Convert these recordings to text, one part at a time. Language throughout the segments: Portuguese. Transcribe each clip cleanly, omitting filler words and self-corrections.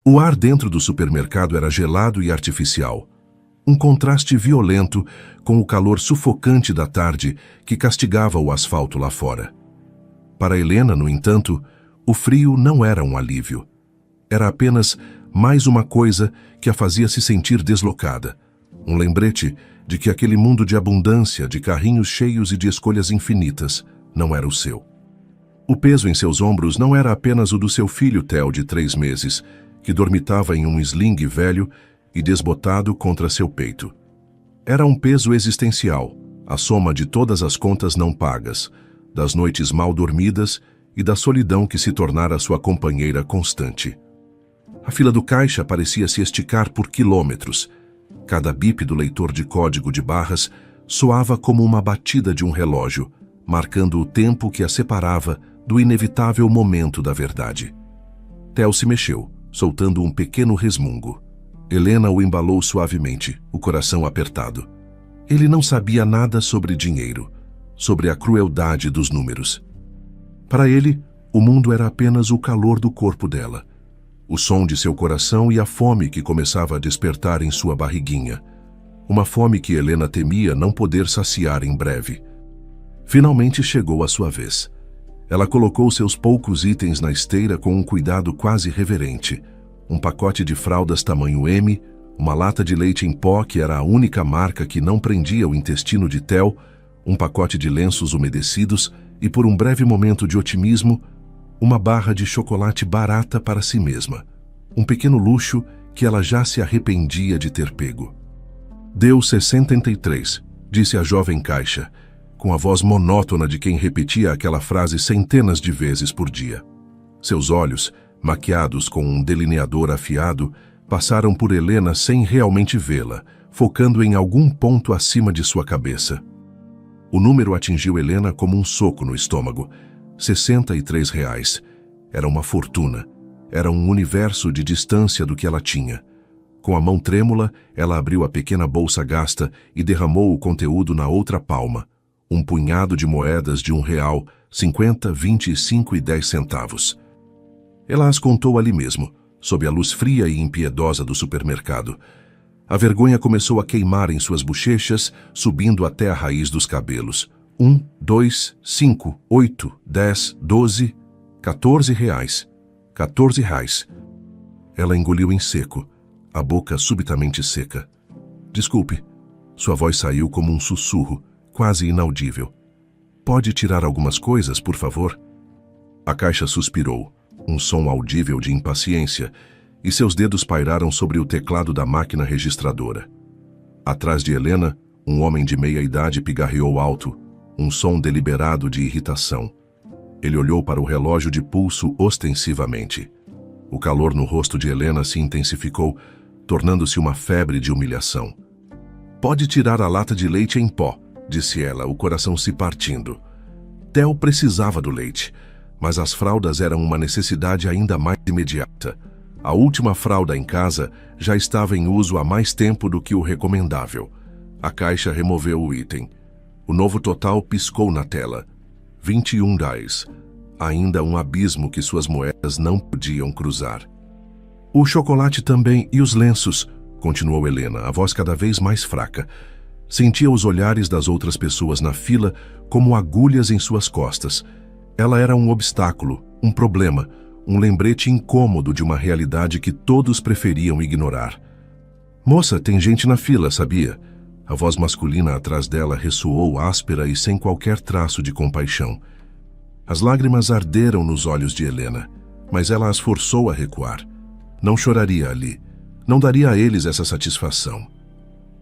O ar dentro do supermercado era gelado e artificial, um contraste violento com o calor sufocante da tarde que castigava o asfalto lá fora. Para Helena, no entanto, o frio não era um alívio. Era apenas mais uma coisa que a fazia se sentir deslocada. Um lembrete de que aquele mundo de abundância, de carrinhos cheios e de escolhas infinitas, não era o seu. O peso em seus ombros não era apenas o do seu filho Theo, de 3 meses, que dormitava em um sling velho e desbotado contra seu peito. Era um peso existencial, a soma de todas as contas não pagas, das noites mal dormidas e da solidão que se tornara sua companheira constante. A fila do caixa parecia se esticar por quilômetros. Cada bip do leitor de código de barras soava como uma batida de um relógio, marcando o tempo que a separava do inevitável momento da verdade. Theo se mexeu, soltando um pequeno resmungo. Helena o embalou suavemente, o coração apertado. Ele não sabia nada sobre dinheiro, sobre a crueldade dos números. Para ele, o mundo era apenas o calor do corpo dela, o som de seu coração e a fome que começava a despertar em sua barriguinha. Uma fome que Helena temia não poder saciar em breve. Finalmente chegou a sua vez. Ela colocou seus poucos itens na esteira com um cuidado quase reverente. Um pacote de fraldas tamanho M, uma lata de leite em pó que era a única marca que não prendia o intestino de Theo, um pacote de lenços umedecidos e, por um breve momento de otimismo, uma barra de chocolate barata para si mesma. Um pequeno luxo que ela já se arrependia de ter pego. Deu 63, disse a jovem caixa, com a voz monótona de quem repetia aquela frase centenas de vezes por dia. Seus olhos, maquiados com um delineador afiado, passaram por Helena sem realmente vê-la, focando em algum ponto acima de sua cabeça. O número atingiu Helena como um soco no estômago. 63 reais. Era uma fortuna. Era um universo de distância do que ela tinha. Com a mão trêmula, ela abriu a pequena bolsa gasta e derramou o conteúdo na outra palma. Um punhado de moedas de R$1, 50, 25 e 10 centavos. Ela as contou ali mesmo, sob a luz fria e impiedosa do supermercado. A vergonha começou a queimar em suas bochechas, subindo até a raiz dos cabelos. 1, 2, 5, 8, 10, 12, 14 reais. 14 reais. Ela engoliu em seco, a boca subitamente seca. Desculpe. Sua voz saiu como um sussurro, quase inaudível. Pode tirar algumas coisas, por favor? A caixa suspirou, um som audível de impaciência, e seus dedos pairaram sobre o teclado da máquina registradora. Atrás de Helena, um homem de meia-idade pigarreou alto, um som deliberado de irritação. Ele olhou para o relógio de pulso ostensivamente. O calor no rosto de Helena se intensificou, tornando-se uma febre de humilhação. Pode tirar a lata de leite em pó, disse ela, o coração se partindo. Theo precisava do leite, mas as fraldas eram uma necessidade ainda mais imediata. A última fralda em casa já estava em uso há mais tempo do que o recomendável. A caixa removeu o item. O novo total piscou na tela. 21 reais. Ainda um abismo que suas moedas não podiam cruzar. O chocolate também e os lenços, continuou Helena, a voz cada vez mais fraca. Sentia os olhares das outras pessoas na fila como agulhas em suas costas. Ela era um obstáculo, um problema, um lembrete incômodo de uma realidade que todos preferiam ignorar. Moça, tem gente na fila, sabia? A voz masculina atrás dela ressoou áspera e sem qualquer traço de compaixão. As lágrimas arderam nos olhos de Helena, mas ela as forçou a recuar. Não choraria ali. Não daria a eles essa satisfação.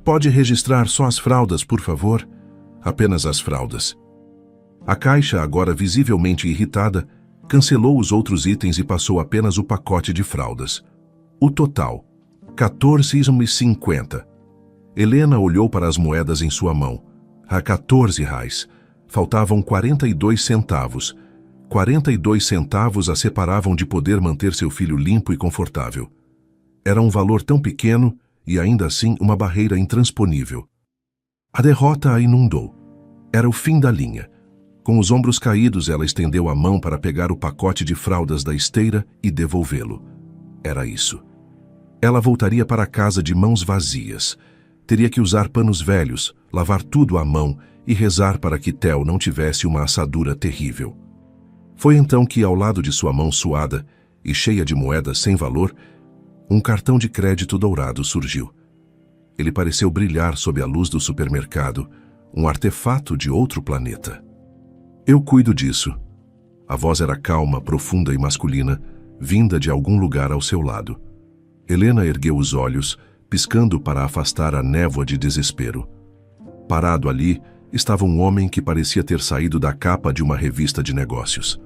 Pode registrar só as fraldas, por favor? Apenas as fraldas. A caixa, agora visivelmente irritada, cancelou os outros itens e passou apenas o pacote de fraldas. O total, R$14,50. Helena olhou para as moedas em sua mão. A R$14. Faltavam 42 centavos. 42 centavos a separavam de poder manter seu filho limpo e confortável. Era um valor tão pequeno e ainda assim uma barreira intransponível. A derrota a inundou. Era o fim da linha. Com os ombros caídos, ela estendeu a mão para pegar o pacote de fraldas da esteira e devolvê-lo. Era isso. Ela voltaria para casa de mãos vazias. Teria que usar panos velhos, lavar tudo à mão e rezar para que Theo não tivesse uma assadura terrível. Foi então que, ao lado de sua mão suada e cheia de moedas sem valor, um cartão de crédito dourado surgiu. Ele pareceu brilhar sob a luz do supermercado, um artefato de outro planeta. Eu cuido disso. A voz era calma, profunda e masculina, vinda de algum lugar ao seu lado. Helena ergueu os olhos, piscando para afastar a névoa de desespero. Parado ali, estava um homem que parecia ter saído da capa de uma revista de negócios.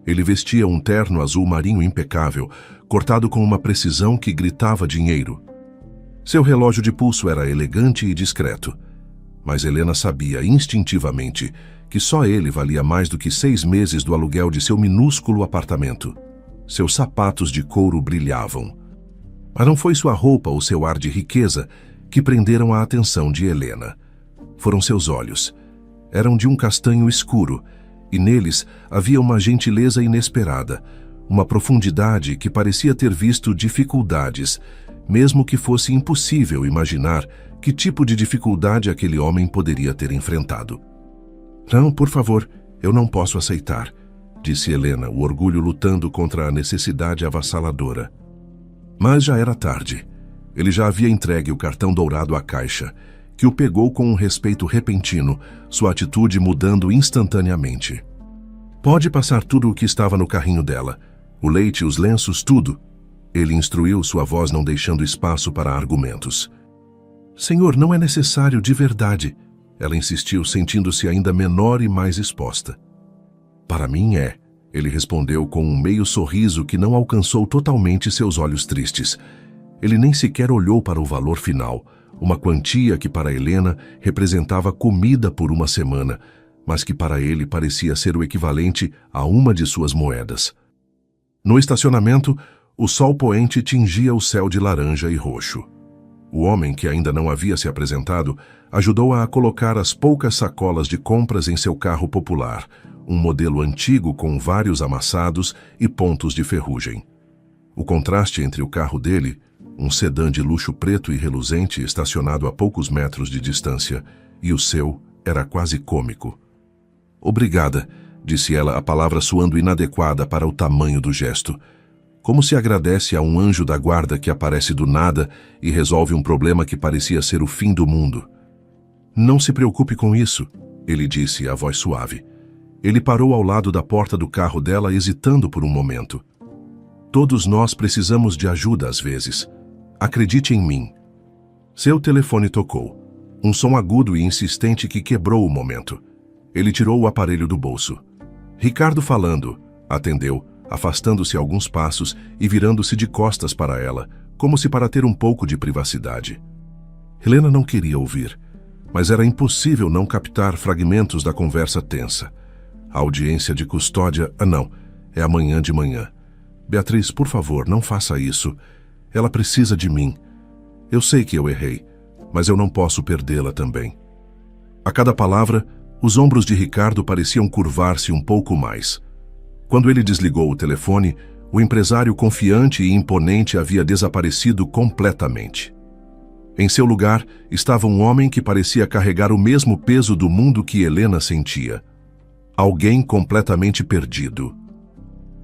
Ele vestia um terno azul marinho impecável, cortado com uma precisão que gritava dinheiro. Seu relógio de pulso era elegante e discreto, mas Helena sabia instintivamente que só ele valia mais do que 6 meses do aluguel de seu minúsculo apartamento. Seus sapatos de couro brilhavam. Mas não foi sua roupa ou seu ar de riqueza que prenderam a atenção de Helena. Foram seus olhos. Eram de um castanho escuro, e neles havia uma gentileza inesperada, uma profundidade que parecia ter visto dificuldades, mesmo que fosse impossível imaginar que tipo de dificuldade aquele homem poderia ter enfrentado. Não, por favor, eu não posso aceitar, disse Helena, o orgulho lutando contra a necessidade avassaladora. Mas já era tarde. Ele já havia entregue o cartão dourado à caixa, que o pegou com um respeito repentino, sua atitude mudando instantaneamente. Pode passar tudo o que estava no carrinho dela, o leite, os lenços, tudo. Ele instruiu, sua voz não deixando espaço para argumentos. Senhor, não é necessário de verdade. Ela insistiu, sentindo-se ainda menor e mais exposta. Para mim é, ele respondeu com um meio sorriso que não alcançou totalmente seus olhos tristes. Ele nem sequer olhou para o valor final, uma quantia que para Helena representava comida por uma semana, mas que para ele parecia ser o equivalente a uma de suas moedas. No estacionamento, o sol poente tingia o céu de laranja e roxo. O homem, que ainda não havia se apresentado, ajudou-a a colocar as poucas sacolas de compras em seu carro popular, um modelo antigo com vários amassados e pontos de ferrugem. O contraste entre o carro dele, um sedã de luxo preto e reluzente estacionado a poucos metros de distância, e o seu era quase cômico. Obrigada, disse ela, a palavra soando inadequada para o tamanho do gesto. Como se agradece a um anjo da guarda que aparece do nada e resolve um problema que parecia ser o fim do mundo. Não se preocupe com isso, ele disse, a voz suave. Ele parou ao lado da porta do carro dela, hesitando por um momento. Todos nós precisamos de ajuda às vezes. Acredite em mim. Seu telefone tocou. Um som agudo e insistente que quebrou o momento. Ele tirou o aparelho do bolso. Ricardo falando, atendeu, afastando-se alguns passos e virando-se de costas para ela, como se para ter um pouco de privacidade. Helena não queria ouvir, mas era impossível não captar fragmentos da conversa tensa. A audiência de custódia, não, é amanhã de manhã. Beatriz, por favor, não faça isso. Ela precisa de mim. Eu sei que eu errei, mas eu não posso perdê-la também. A cada palavra, os ombros de Ricardo pareciam curvar-se um pouco mais. Quando ele desligou o telefone, o empresário confiante e imponente havia desaparecido completamente. Em seu lugar, estava um homem que parecia carregar o mesmo peso do mundo que Helena sentia. Alguém completamente perdido.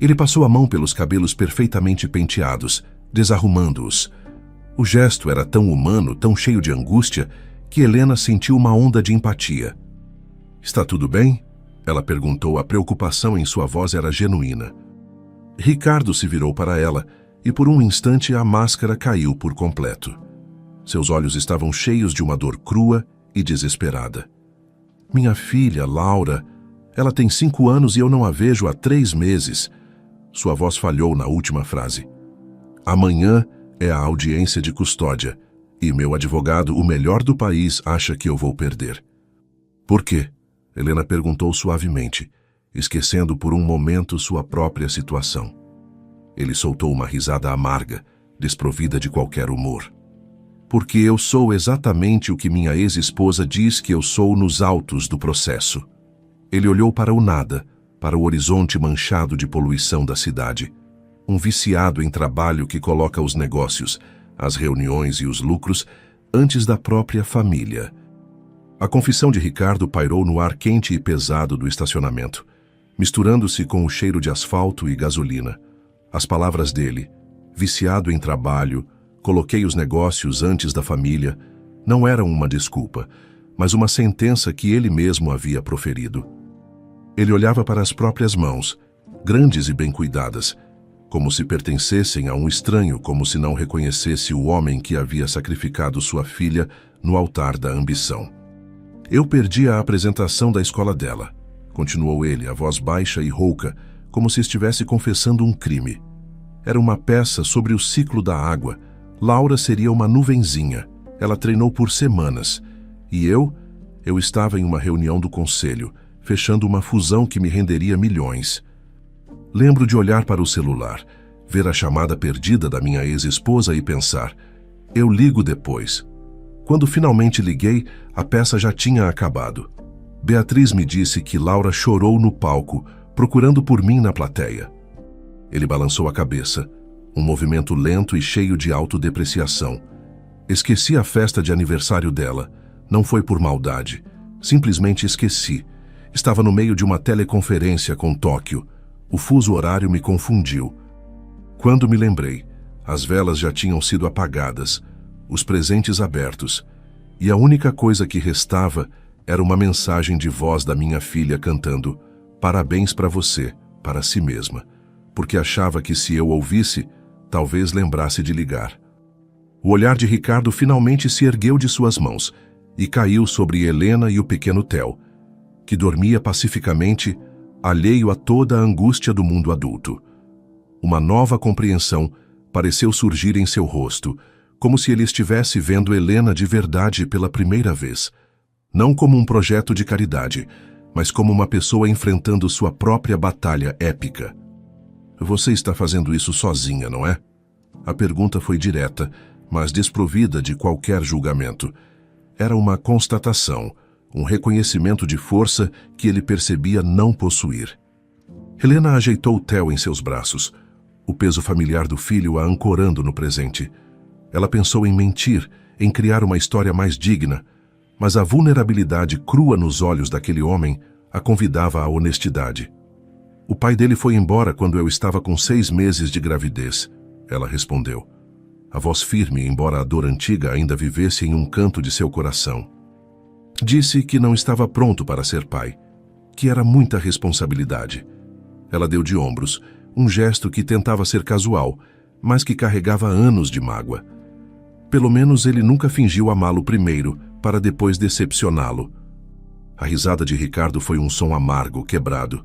Ele passou a mão pelos cabelos perfeitamente penteados, desarrumando-os. O gesto era tão humano, tão cheio de angústia, que Helena sentiu uma onda de empatia. Está tudo bem? Ela perguntou, a preocupação em sua voz era genuína. Ricardo se virou para ela, e por um instante a máscara caiu por completo. Seus olhos estavam cheios de uma dor crua e desesperada. Minha filha, Laura, ela tem 5 anos e eu não a vejo há 3 meses. Sua voz falhou na última frase. Amanhã é a audiência de custódia, e meu advogado, o melhor do país, acha que eu vou perder. Por quê? Helena perguntou suavemente, esquecendo por um momento sua própria situação. Ele soltou uma risada amarga, desprovida de qualquer humor. Porque eu sou exatamente o que minha ex-esposa diz que eu sou nos autos do processo. Ele olhou para o nada, para o horizonte manchado de poluição da cidade. Um viciado em trabalho que coloca os negócios, as reuniões e os lucros, antes da própria família. A confissão de Ricardo pairou no ar quente e pesado do estacionamento, misturando-se com o cheiro de asfalto e gasolina. As palavras dele, viciado em trabalho, coloquei os negócios antes da família, não eram uma desculpa, mas uma sentença que ele mesmo havia proferido. Ele olhava para as próprias mãos, grandes e bem cuidadas, como se pertencessem a um estranho, como se não reconhecesse o homem que havia sacrificado sua filha no altar da ambição. Eu perdi a apresentação da escola dela, continuou ele, a voz baixa e rouca, como se estivesse confessando um crime. Era uma peça sobre o ciclo da água. Laura seria uma nuvenzinha. Ela treinou por semanas. E eu estava em uma reunião do conselho, fechando uma fusão que me renderia milhões. Lembro de olhar para o celular, ver a chamada perdida da minha ex-esposa e pensar, eu ligo depois. Quando finalmente liguei, a peça já tinha acabado. Beatriz me disse que Laura chorou no palco, procurando por mim na plateia. Ele balançou a cabeça, um movimento lento e cheio de autodepreciação. Esqueci a festa de aniversário dela. Não foi por maldade. Simplesmente esqueci. Estava no meio de uma teleconferência com Tóquio. O fuso horário me confundiu. Quando me lembrei, as velas já tinham sido apagadas, os presentes abertos, e a única coisa que restava era uma mensagem de voz da minha filha cantando "Parabéns para você", para si mesma, porque achava que se eu ouvisse, talvez lembrasse de ligar. O olhar de Ricardo finalmente se ergueu de suas mãos e caiu sobre Helena e o pequeno Theo, que dormia pacificamente, alheio a toda a angústia do mundo adulto. Uma nova compreensão pareceu surgir em seu rosto, como se ele estivesse vendo Helena de verdade pela primeira vez. Não como um projeto de caridade, mas como uma pessoa enfrentando sua própria batalha épica. Você está fazendo isso sozinha, não é? A pergunta foi direta, mas desprovida de qualquer julgamento. Era uma constatação, um reconhecimento de força que ele percebia não possuir. Helena ajeitou Theo em seus braços, o peso familiar do filho a ancorando no presente. Ela pensou em mentir, em criar uma história mais digna, mas a vulnerabilidade crua nos olhos daquele homem a convidava à honestidade. O pai dele foi embora quando eu estava com 6 meses de gravidez, ela respondeu. A voz firme, embora a dor antiga ainda vivesse em um canto de seu coração. Disse que não estava pronto para ser pai, que era muita responsabilidade. Ela deu de ombros, um gesto que tentava ser casual, mas que carregava anos de mágoa. Pelo menos ele nunca fingiu amá-lo primeiro, para depois decepcioná-lo. A risada de Ricardo foi um som amargo, quebrado.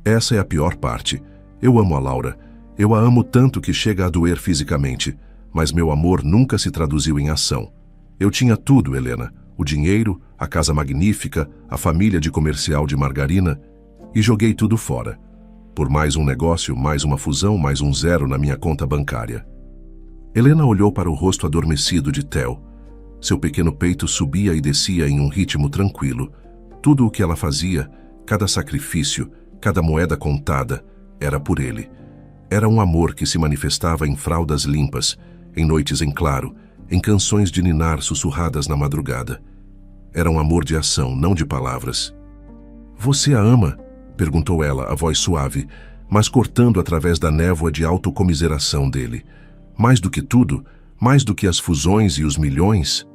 Essa é a pior parte. Eu amo a Laura. Eu a amo tanto que chega a doer fisicamente, mas meu amor nunca se traduziu em ação. Eu tinha tudo, Helena. O dinheiro, a casa magnífica, a família de comercial de margarina, e joguei tudo fora. Por mais um negócio, mais uma fusão, mais um zero na minha conta bancária. Helena olhou para o rosto adormecido de Theo. Seu pequeno peito subia e descia em um ritmo tranquilo. Tudo o que ela fazia, cada sacrifício, cada moeda contada, era por ele. Era um amor que se manifestava em fraldas limpas, em noites em claro, em canções de ninar sussurradas na madrugada. Era um amor de ação, não de palavras. "Você a ama?" perguntou ela, a voz suave, mas cortando através da névoa de autocomiseração dele. "Mais do que tudo? Mais do que as fusões e os milhões?"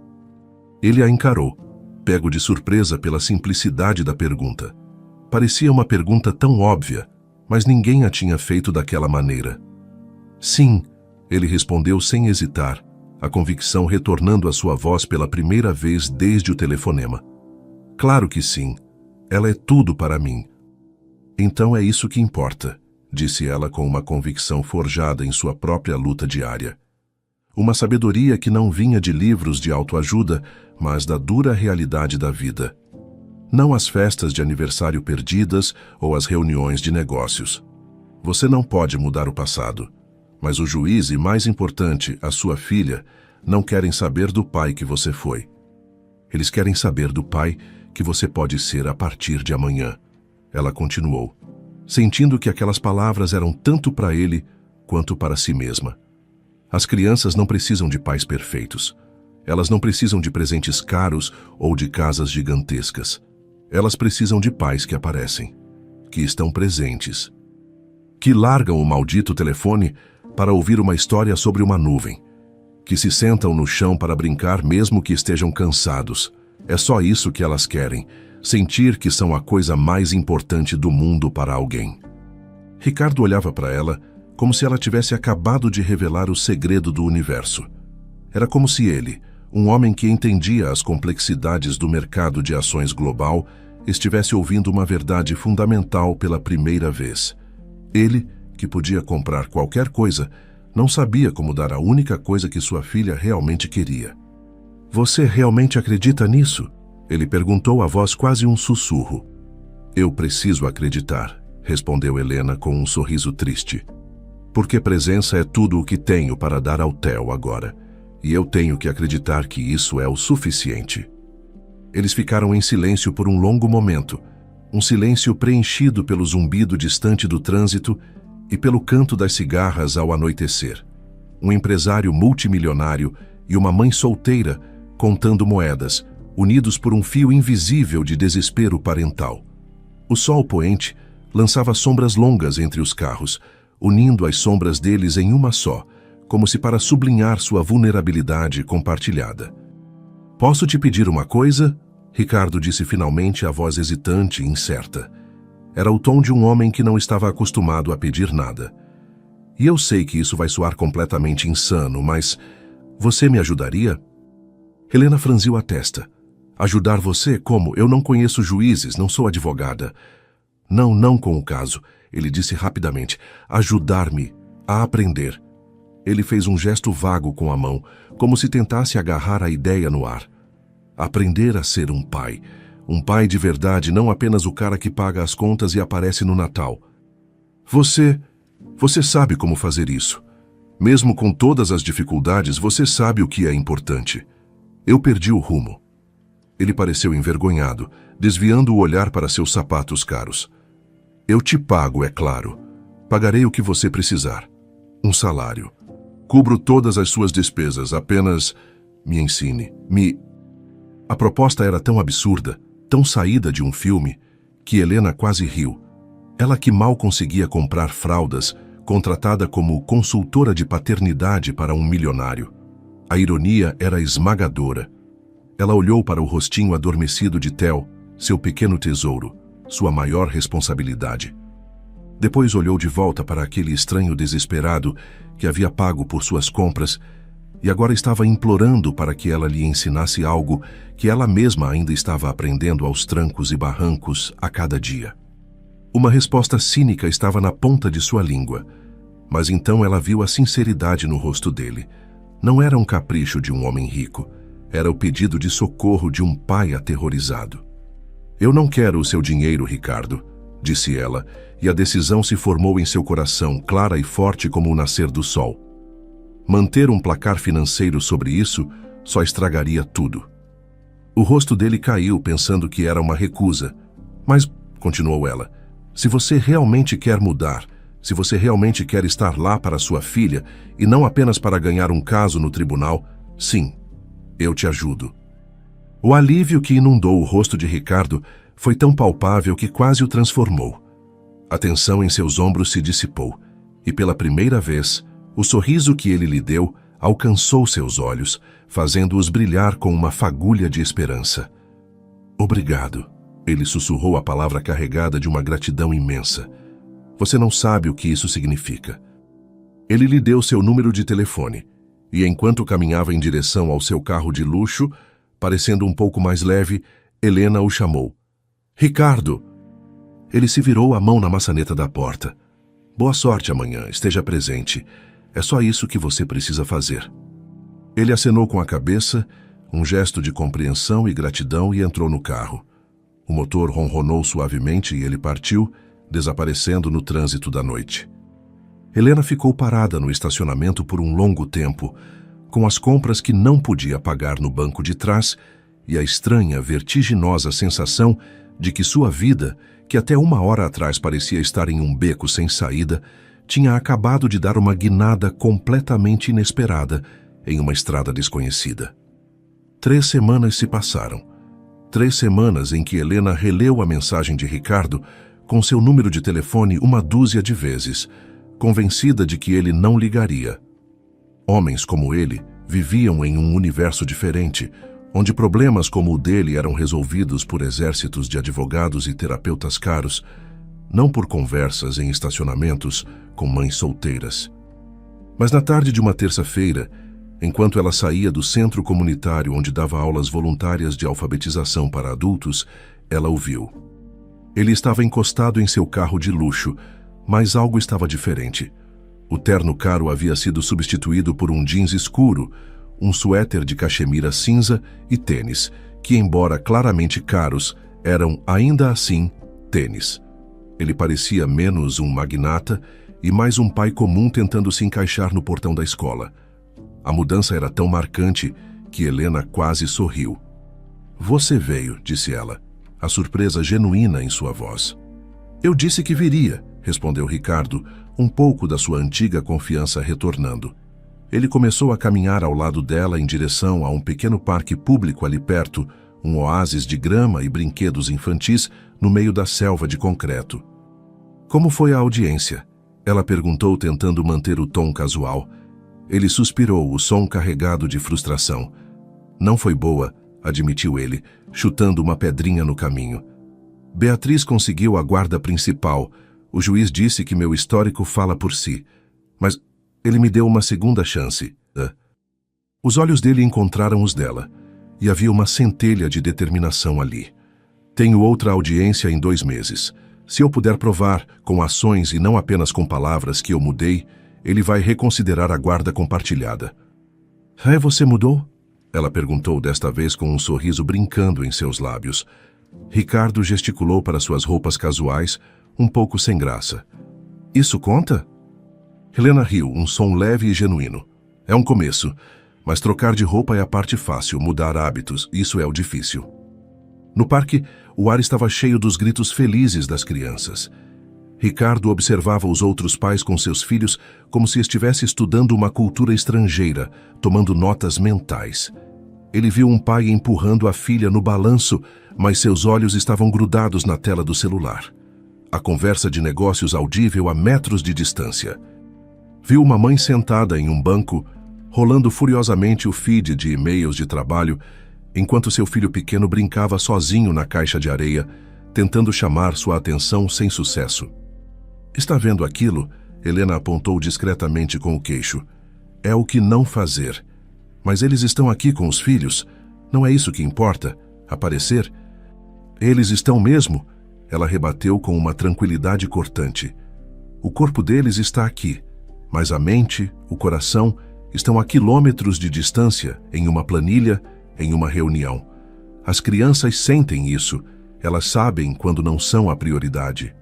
Ele a encarou, pego de surpresa pela simplicidade da pergunta. Parecia uma pergunta tão óbvia, mas ninguém a tinha feito daquela maneira. "Sim", ele respondeu sem hesitar, a convicção retornando à sua voz pela primeira vez desde o telefonema. "Claro que sim. Ela é tudo para mim." "Então é isso que importa", disse ela com uma convicção forjada em sua própria luta diária. Uma sabedoria que não vinha de livros de autoajuda, mas da dura realidade da vida. Não as festas de aniversário perdidas ou as reuniões de negócios. Você não pode mudar o passado, mas o juiz e, mais importante, a sua filha, não querem saber do pai que você foi. Eles querem saber do pai que você pode ser a partir de amanhã. Ela continuou, sentindo que aquelas palavras eram tanto para ele quanto para si mesma. As crianças não precisam de pais perfeitos. Elas não precisam de presentes caros ou de casas gigantescas. Elas precisam de pais que aparecem, que estão presentes, que largam o maldito telefone para ouvir uma história sobre uma nuvem, que se sentam no chão para brincar mesmo que estejam cansados. É só isso que elas querem, sentir que são a coisa mais importante do mundo para alguém. Ricardo olhava para ela como se ela tivesse acabado de revelar o segredo do universo. Era como se ele, um homem que entendia as complexidades do mercado de ações global, estivesse ouvindo uma verdade fundamental pela primeira vez. Ele, que podia comprar qualquer coisa, não sabia como dar a única coisa que sua filha realmente queria. "Você realmente acredita nisso?" Ele perguntou a voz quase um sussurro. "Eu preciso acreditar", respondeu Helena com um sorriso triste. "Porque presença é tudo o que tenho para dar ao Theo agora, e eu tenho que acreditar que isso é o suficiente." Eles ficaram em silêncio por um longo momento, um silêncio preenchido pelo zumbido distante do trânsito e pelo canto das cigarras ao anoitecer. Um empresário multimilionário e uma mãe solteira contando moedas, unidos por um fio invisível de desespero parental. O sol poente lançava sombras longas entre os carros, unindo as sombras deles em uma só, como se para sublinhar sua vulnerabilidade compartilhada. "Posso te pedir uma coisa?" Ricardo disse finalmente, a voz hesitante e incerta. Era o tom de um homem que não estava acostumado a pedir nada. "E eu sei que isso vai soar completamente insano, mas você me ajudaria?" Helena franziu a testa. "Ajudar você? Como? Eu não conheço juízes, não sou advogada." Não com o caso," ele disse rapidamente. "Ajudar-me a aprender." Ele fez um gesto vago com a mão, como se tentasse agarrar a ideia no ar. Aprender a ser um pai de verdade, não apenas o cara que paga as contas e aparece no Natal. Você sabe como fazer isso. Mesmo com todas as dificuldades, você sabe o que é importante." Eu perdi o rumo. Ele pareceu envergonhado, desviando o olhar para seus sapatos caros. "Eu te pago, é claro. Pagarei o que você precisar. Um salário. Cubro todas as suas despesas, apenas me ensine, A proposta era tão absurda, tão saída de um filme, que Helena quase riu. Ela que mal conseguia comprar fraldas, contratada como consultora de paternidade para um milionário. A ironia era esmagadora. Ela olhou para o rostinho adormecido de Theo, seu pequeno tesouro, sua maior responsabilidade. Depois olhou de volta para aquele estranho desesperado que havia pago por suas compras e agora estava implorando para que ela lhe ensinasse algo que ela mesma ainda estava aprendendo aos trancos e barrancos a cada dia. Uma resposta cínica estava na ponta de sua língua, mas então ela viu a sinceridade no rosto dele. Não era um capricho de um homem rico, era o pedido de socorro de um pai aterrorizado. "Eu não quero o seu dinheiro, Ricardo", disse ela, e a decisão se formou em seu coração, clara e forte como o nascer do sol. Manter um placar financeiro sobre isso só estragaria tudo. O rosto dele caiu, pensando que era uma recusa. "Mas", continuou ela, "se você realmente quer mudar, se você realmente quer estar lá para sua filha e não apenas para ganhar um caso no tribunal, sim, eu te ajudo." O alívio que inundou o rosto de Ricardo foi tão palpável que quase o transformou. A tensão em seus ombros se dissipou, e pela primeira vez, o sorriso que ele lhe deu alcançou seus olhos, fazendo-os brilhar com uma fagulha de esperança. "Obrigado", ele sussurrou a palavra carregada de uma gratidão imensa. "Você não sabe o que isso significa." Ele lhe deu seu número de telefone, e enquanto caminhava em direção ao seu carro de luxo, parecendo um pouco mais leve, Helena o chamou. "Ricardo!" Ele se virou a mão na maçaneta da porta. "Boa sorte amanhã, esteja presente. É só isso que você precisa fazer." Ele acenou com a cabeça, um gesto de compreensão e gratidão, e entrou no carro. O motor ronronou suavemente e ele partiu, desaparecendo no trânsito da noite. Helena ficou parada no estacionamento por um longo tempo, com as compras que não podia pagar no banco de trás e a estranha, vertiginosa sensação de que sua vida, que até uma hora atrás parecia estar em um beco sem saída, tinha acabado de dar uma guinada completamente inesperada em uma estrada desconhecida. 3 semanas se passaram. 3 semanas em que Helena releu a mensagem de Ricardo com seu número de telefone uma dúzia de vezes, convencida de que ele não ligaria. Homens como ele viviam em um universo diferente, onde problemas como o dele eram resolvidos por exércitos de advogados e terapeutas caros, não por conversas em estacionamentos com mães solteiras. Mas na tarde de uma terça-feira, enquanto ela saía do centro comunitário onde dava aulas voluntárias de alfabetização para adultos, ela o viu. Ele estava encostado em seu carro de luxo, mas algo estava diferente. O terno caro havia sido substituído por um jeans escuro, um suéter de cachemira cinza e tênis, que, embora claramente caros, eram, ainda assim, tênis. Ele parecia menos um magnata e mais um pai comum tentando se encaixar no portão da escola. A mudança era tão marcante que Helena quase sorriu. "Você veio", disse ela, a surpresa genuína em sua voz. "Eu disse que viria", respondeu Ricardo, um pouco da sua antiga confiança retornando. Ele começou a caminhar ao lado dela em direção a um pequeno parque público ali perto, um oásis de grama e brinquedos infantis no meio da selva de concreto. "Como foi a audiência?" ela perguntou, tentando manter o tom casual. Ele suspirou, o som carregado de frustração. "Não foi boa", admitiu ele, chutando uma pedrinha no caminho. "Beatriz conseguiu a guarda principal. O juiz disse que meu histórico fala por si. Mas ele me deu uma segunda chance." Os olhos dele encontraram os dela, e havia uma centelha de determinação ali. "Tenho outra audiência em 2 meses. Se eu puder provar, com ações e não apenas com palavras, que eu mudei, ele vai reconsiderar a guarda compartilhada." Você mudou?" ela perguntou, desta vez com um sorriso brincando em seus lábios. Ricardo gesticulou para suas roupas casuais, um pouco sem graça. "Isso conta?" Helena riu, um som leve e genuíno. "É um começo, mas trocar de roupa é a parte fácil, mudar hábitos, isso é o difícil." No parque, o ar estava cheio dos gritos felizes das crianças. Ricardo observava os outros pais com seus filhos como se estivesse estudando uma cultura estrangeira, tomando notas mentais. Ele viu um pai empurrando a filha no balanço, mas seus olhos estavam grudados na tela do celular. A conversa de negócios audível a metros de distância. Viu uma mãe sentada em um banco, rolando furiosamente o feed de e-mails de trabalho, enquanto seu filho pequeno brincava sozinho na caixa de areia, tentando chamar sua atenção sem sucesso. "Está vendo aquilo?" Helena apontou discretamente com o queixo. "É o que não fazer. Mas eles estão aqui com os filhos. Não é isso que importa? Aparecer?" "Eles estão mesmo?" Ela rebateu com uma tranquilidade cortante. "O corpo deles está aqui, mas a mente, o coração, estão a quilômetros de distância, em uma planilha, em uma reunião. As crianças sentem isso. Elas sabem quando não são a prioridade."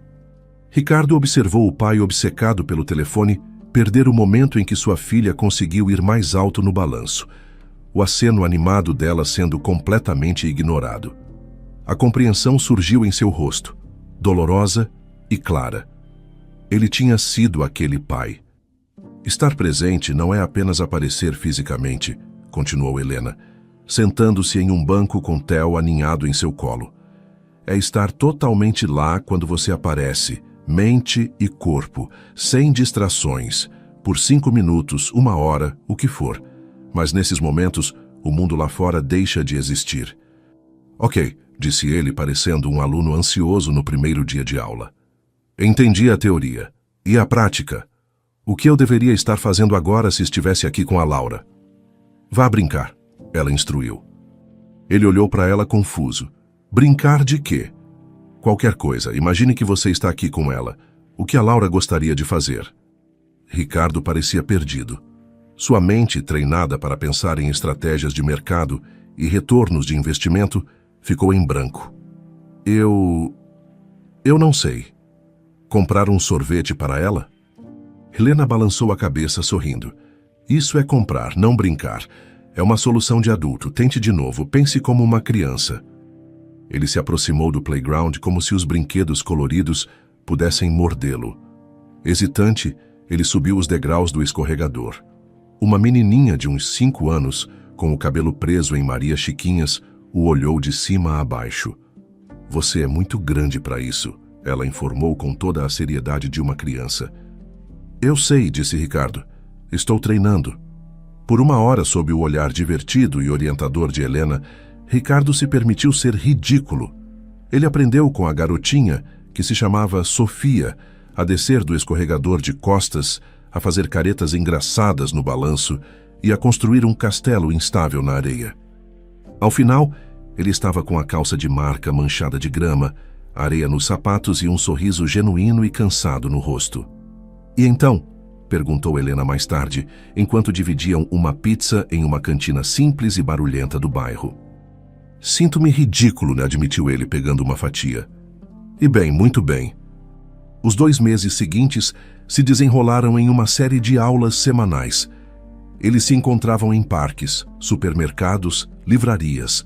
Ricardo observou o pai obcecado pelo telefone perder o momento em que sua filha conseguiu ir mais alto no balanço, o aceno animado dela sendo completamente ignorado. A compreensão surgiu em seu rosto, dolorosa e clara. Ele tinha sido aquele pai. "Estar presente não é apenas aparecer fisicamente", continuou Helena, sentando-se em um banco com Theo aninhado em seu colo. "É estar totalmente lá quando você aparece, mente e corpo, sem distrações, por 5 minutos, 1 hora, o que for. Mas nesses momentos, o mundo lá fora deixa de existir." "Ok", disse ele, parecendo um aluno ansioso no primeiro dia de aula. "Entendi a teoria. E a prática? O que eu deveria estar fazendo agora se estivesse aqui com a Laura?" "Vá brincar", ela instruiu. Ele olhou para ela confuso. "Brincar de quê?" "Qualquer coisa. Imagine que você está aqui com ela. O que a Laura gostaria de fazer?" Ricardo parecia perdido. Sua mente, treinada para pensar em estratégias de mercado e retornos de investimento, ficou em branco. Eu não sei. Comprar um sorvete para ela?" Helena balançou a cabeça, sorrindo. "Isso é comprar, não brincar. É uma solução de adulto. Tente de novo. Pense como uma criança." Ele se aproximou do playground como se os brinquedos coloridos pudessem mordê-lo. Hesitante, Ele subiu os degraus do escorregador. Uma menininha de uns 5 anos, com o cabelo preso em Maria Chiquinhas, o olhou de cima a baixo. Você é muito grande para isso, ela informou com toda a seriedade de uma criança. Eu sei, disse Ricardo. Estou treinando. Por 1 hora, sob o olhar divertido e orientador de Helena, Ricardo se permitiu ser ridículo. Ele aprendeu com a garotinha, que se chamava Sofia, a descer do escorregador de costas, a fazer caretas engraçadas no balanço e a construir um castelo instável na areia. Ao final, ele estava com a calça de marca manchada de grama, areia nos sapatos e um sorriso genuíno e cansado no rosto. E então? Perguntou Helena mais tarde, enquanto dividiam uma pizza em uma cantina simples e barulhenta do bairro. Sinto-me ridículo, admitiu ele, pegando uma fatia. E bem, muito bem. Os 2 meses seguintes se desenrolaram em uma série de aulas semanais. Eles se encontravam em parques, supermercados, livrarias.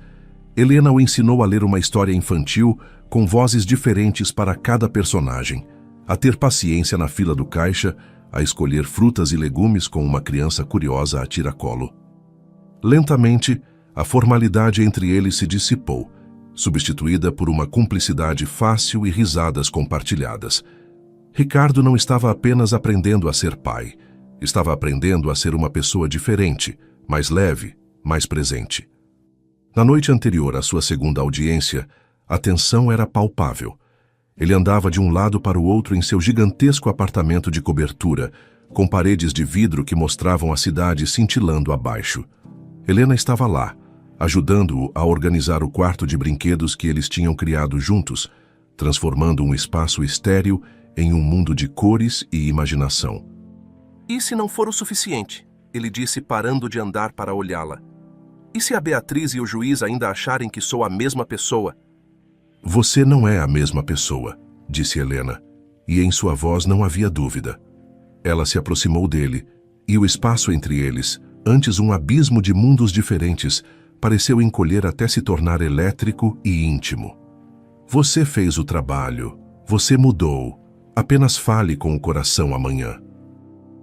Helena o ensinou a ler uma história infantil com vozes diferentes para cada personagem, a ter paciência na fila do caixa, a escolher frutas e legumes com uma criança curiosa a tiracolo. Lentamente, a formalidade entre eles se dissipou, substituída por uma cumplicidade fácil e risadas compartilhadas. Ricardo não estava apenas aprendendo a ser pai, estava aprendendo a ser uma pessoa diferente, mais leve, mais presente. Na noite anterior à sua segunda audiência, a tensão era palpável. Ele andava de um lado para o outro em seu gigantesco apartamento de cobertura, com paredes de vidro que mostravam a cidade cintilando abaixo. Helena estava lá, ajudando-o a organizar o quarto de brinquedos que eles tinham criado juntos, transformando um espaço estéril em um mundo de cores e imaginação. E se não for o suficiente? Ele disse, parando de andar para olhá-la. E se a Beatriz e o juiz ainda acharem que sou a mesma pessoa? Você não é a mesma pessoa, disse Helena, e em sua voz não havia dúvida. Ela se aproximou dele, e o espaço entre eles, antes um abismo de mundos diferentes, pareceu encolher até se tornar elétrico e íntimo. Você fez o trabalho, você mudou, apenas fale com o coração amanhã.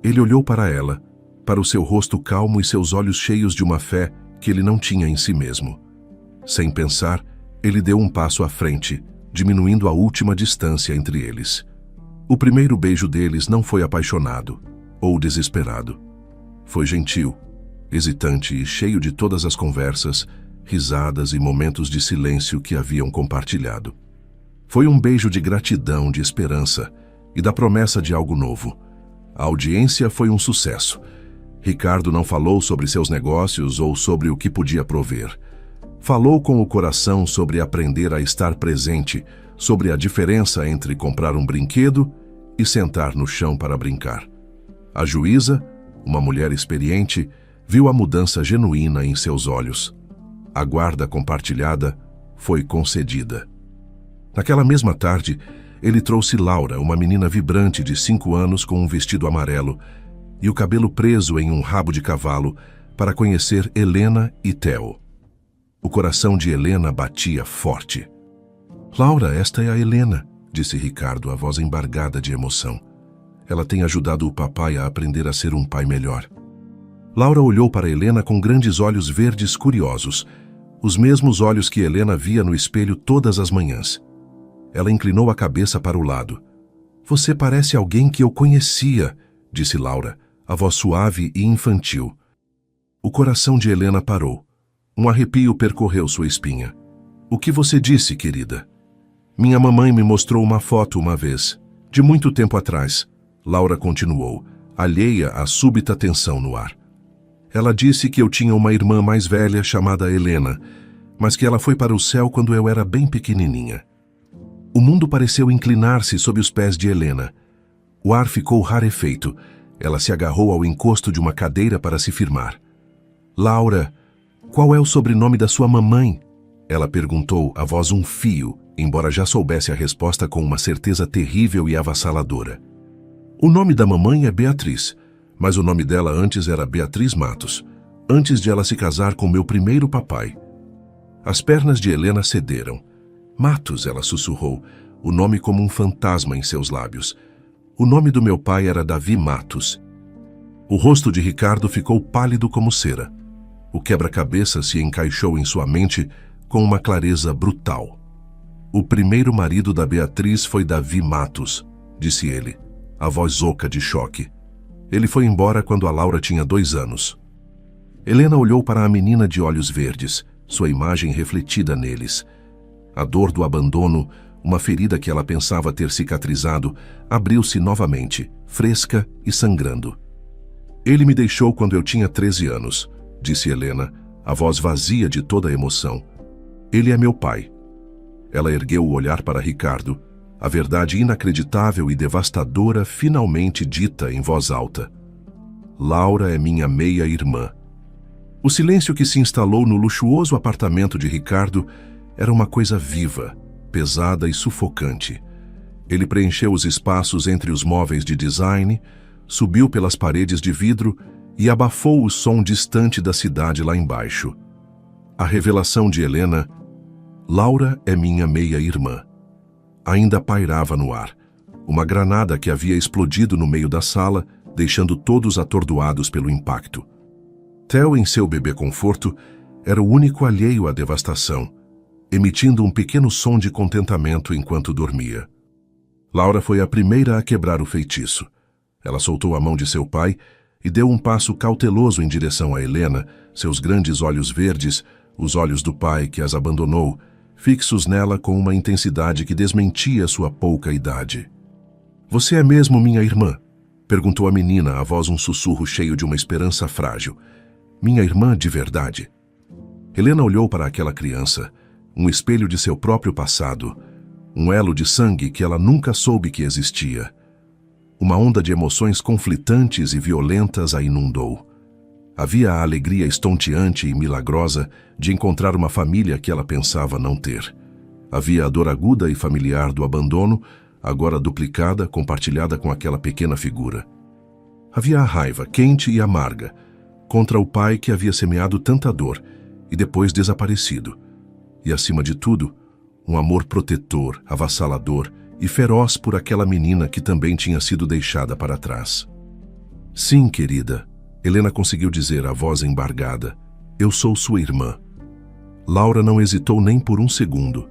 Ele olhou para ela, para o seu rosto calmo e seus olhos cheios de uma fé que ele não tinha em si mesmo. Sem pensar, ele deu um passo à frente, diminuindo a última distância entre eles. O primeiro beijo deles não foi apaixonado ou desesperado. Foi gentil, hesitante e cheio de todas as conversas, risadas e momentos de silêncio que haviam compartilhado. Foi um beijo de gratidão, de esperança e da promessa de algo novo. A audiência foi um sucesso. Ricardo não falou sobre seus negócios ou sobre o que podia prover. Falou com o coração sobre aprender a estar presente, sobre a diferença entre comprar um brinquedo e sentar no chão para brincar. A juíza, uma mulher experiente, viu a mudança genuína em seus olhos. A guarda compartilhada foi concedida. Naquela mesma tarde, ele trouxe Laura, uma menina vibrante de 5 anos com um vestido amarelo e o cabelo preso em um rabo de cavalo, para conhecer Helena e Theo. O coração de Helena batia forte. Laura, esta é a Helena, disse Ricardo, a voz embargada de emoção. Ela tem ajudado o papai a aprender a ser um pai melhor. Laura olhou para Helena com grandes olhos verdes curiosos, os mesmos olhos que Helena via no espelho todas as manhãs. Ela inclinou a cabeça para o lado. Você parece alguém que eu conhecia, disse Laura, a voz suave e infantil. O coração de Helena parou. Um arrepio percorreu sua espinha. O que você disse, querida? Minha mamãe me mostrou uma foto uma vez, de muito tempo atrás. Laura continuou, alheia à súbita tensão no ar. Ela disse que eu tinha uma irmã mais velha chamada Helena, mas que ela foi para o céu quando eu era bem pequenininha. O mundo pareceu inclinar-se sob os pés de Helena. O ar ficou rarefeito. Ela se agarrou ao encosto de uma cadeira para se firmar. Laura, qual é o sobrenome da sua mamãe? Ela perguntou, a voz um fio, embora já soubesse a resposta com uma certeza terrível e avassaladora. O nome da mamãe é Beatriz, mas o nome dela antes era Beatriz Matos, antes de ela se casar com meu primeiro papai. As pernas de Helena cederam. Matos, ela sussurrou, o nome como um fantasma em seus lábios. O nome do meu pai era Davi Matos. O rosto de Ricardo ficou pálido como cera. O quebra-cabeça se encaixou em sua mente com uma clareza brutal. O primeiro marido da Beatriz foi Davi Matos, disse ele, a voz oca de choque. Ele foi embora quando a Laura tinha 2 anos. Helena olhou para a menina de olhos verdes, sua imagem refletida neles. A dor do abandono, uma ferida que ela pensava ter cicatrizado, abriu-se novamente, fresca e sangrando. Ele me deixou quando eu tinha 13 anos, disse Helena, a voz vazia de toda a emoção. Ele é meu pai. Ela ergueu o olhar para Ricardo, a verdade inacreditável e devastadora finalmente dita em voz alta. Laura é minha meia-irmã. O silêncio que se instalou no luxuoso apartamento de Ricardo era uma coisa viva, pesada e sufocante. Ele preencheu os espaços entre os móveis de design, subiu pelas paredes de vidro e abafou o som distante da cidade lá embaixo. A revelação de Helena, Laura é minha meia-irmã, ainda pairava no ar, uma granada que havia explodido no meio da sala, deixando todos atordoados pelo impacto. Theo, em seu bebê conforto, era o único alheio à devastação, emitindo um pequeno som de contentamento enquanto dormia. Laura foi a primeira a quebrar o feitiço. Ela soltou a mão de seu pai e deu um passo cauteloso em direção a Helena, seus grandes olhos verdes, os olhos do pai que as abandonou, fixos nela com uma intensidade que desmentia sua pouca idade. Você é mesmo minha irmã? Perguntou a menina, a voz um sussurro cheio de uma esperança frágil. Minha irmã de verdade? Helena olhou para aquela criança, um espelho de seu próprio passado, um elo de sangue que ela nunca soube que existia. Uma onda de emoções conflitantes e violentas a inundou. Havia a alegria estonteante e milagrosa de encontrar uma família que ela pensava não ter. Havia a dor aguda e familiar do abandono, agora duplicada, compartilhada com aquela pequena figura. Havia a raiva, quente e amarga, contra o pai que havia semeado tanta dor e depois desaparecido. E, acima de tudo, um amor protetor, avassalador e feroz por aquela menina que também tinha sido deixada para trás. Sim, querida, Helena conseguiu dizer, a voz embargada. Eu sou sua irmã. Laura não hesitou nem por um segundo.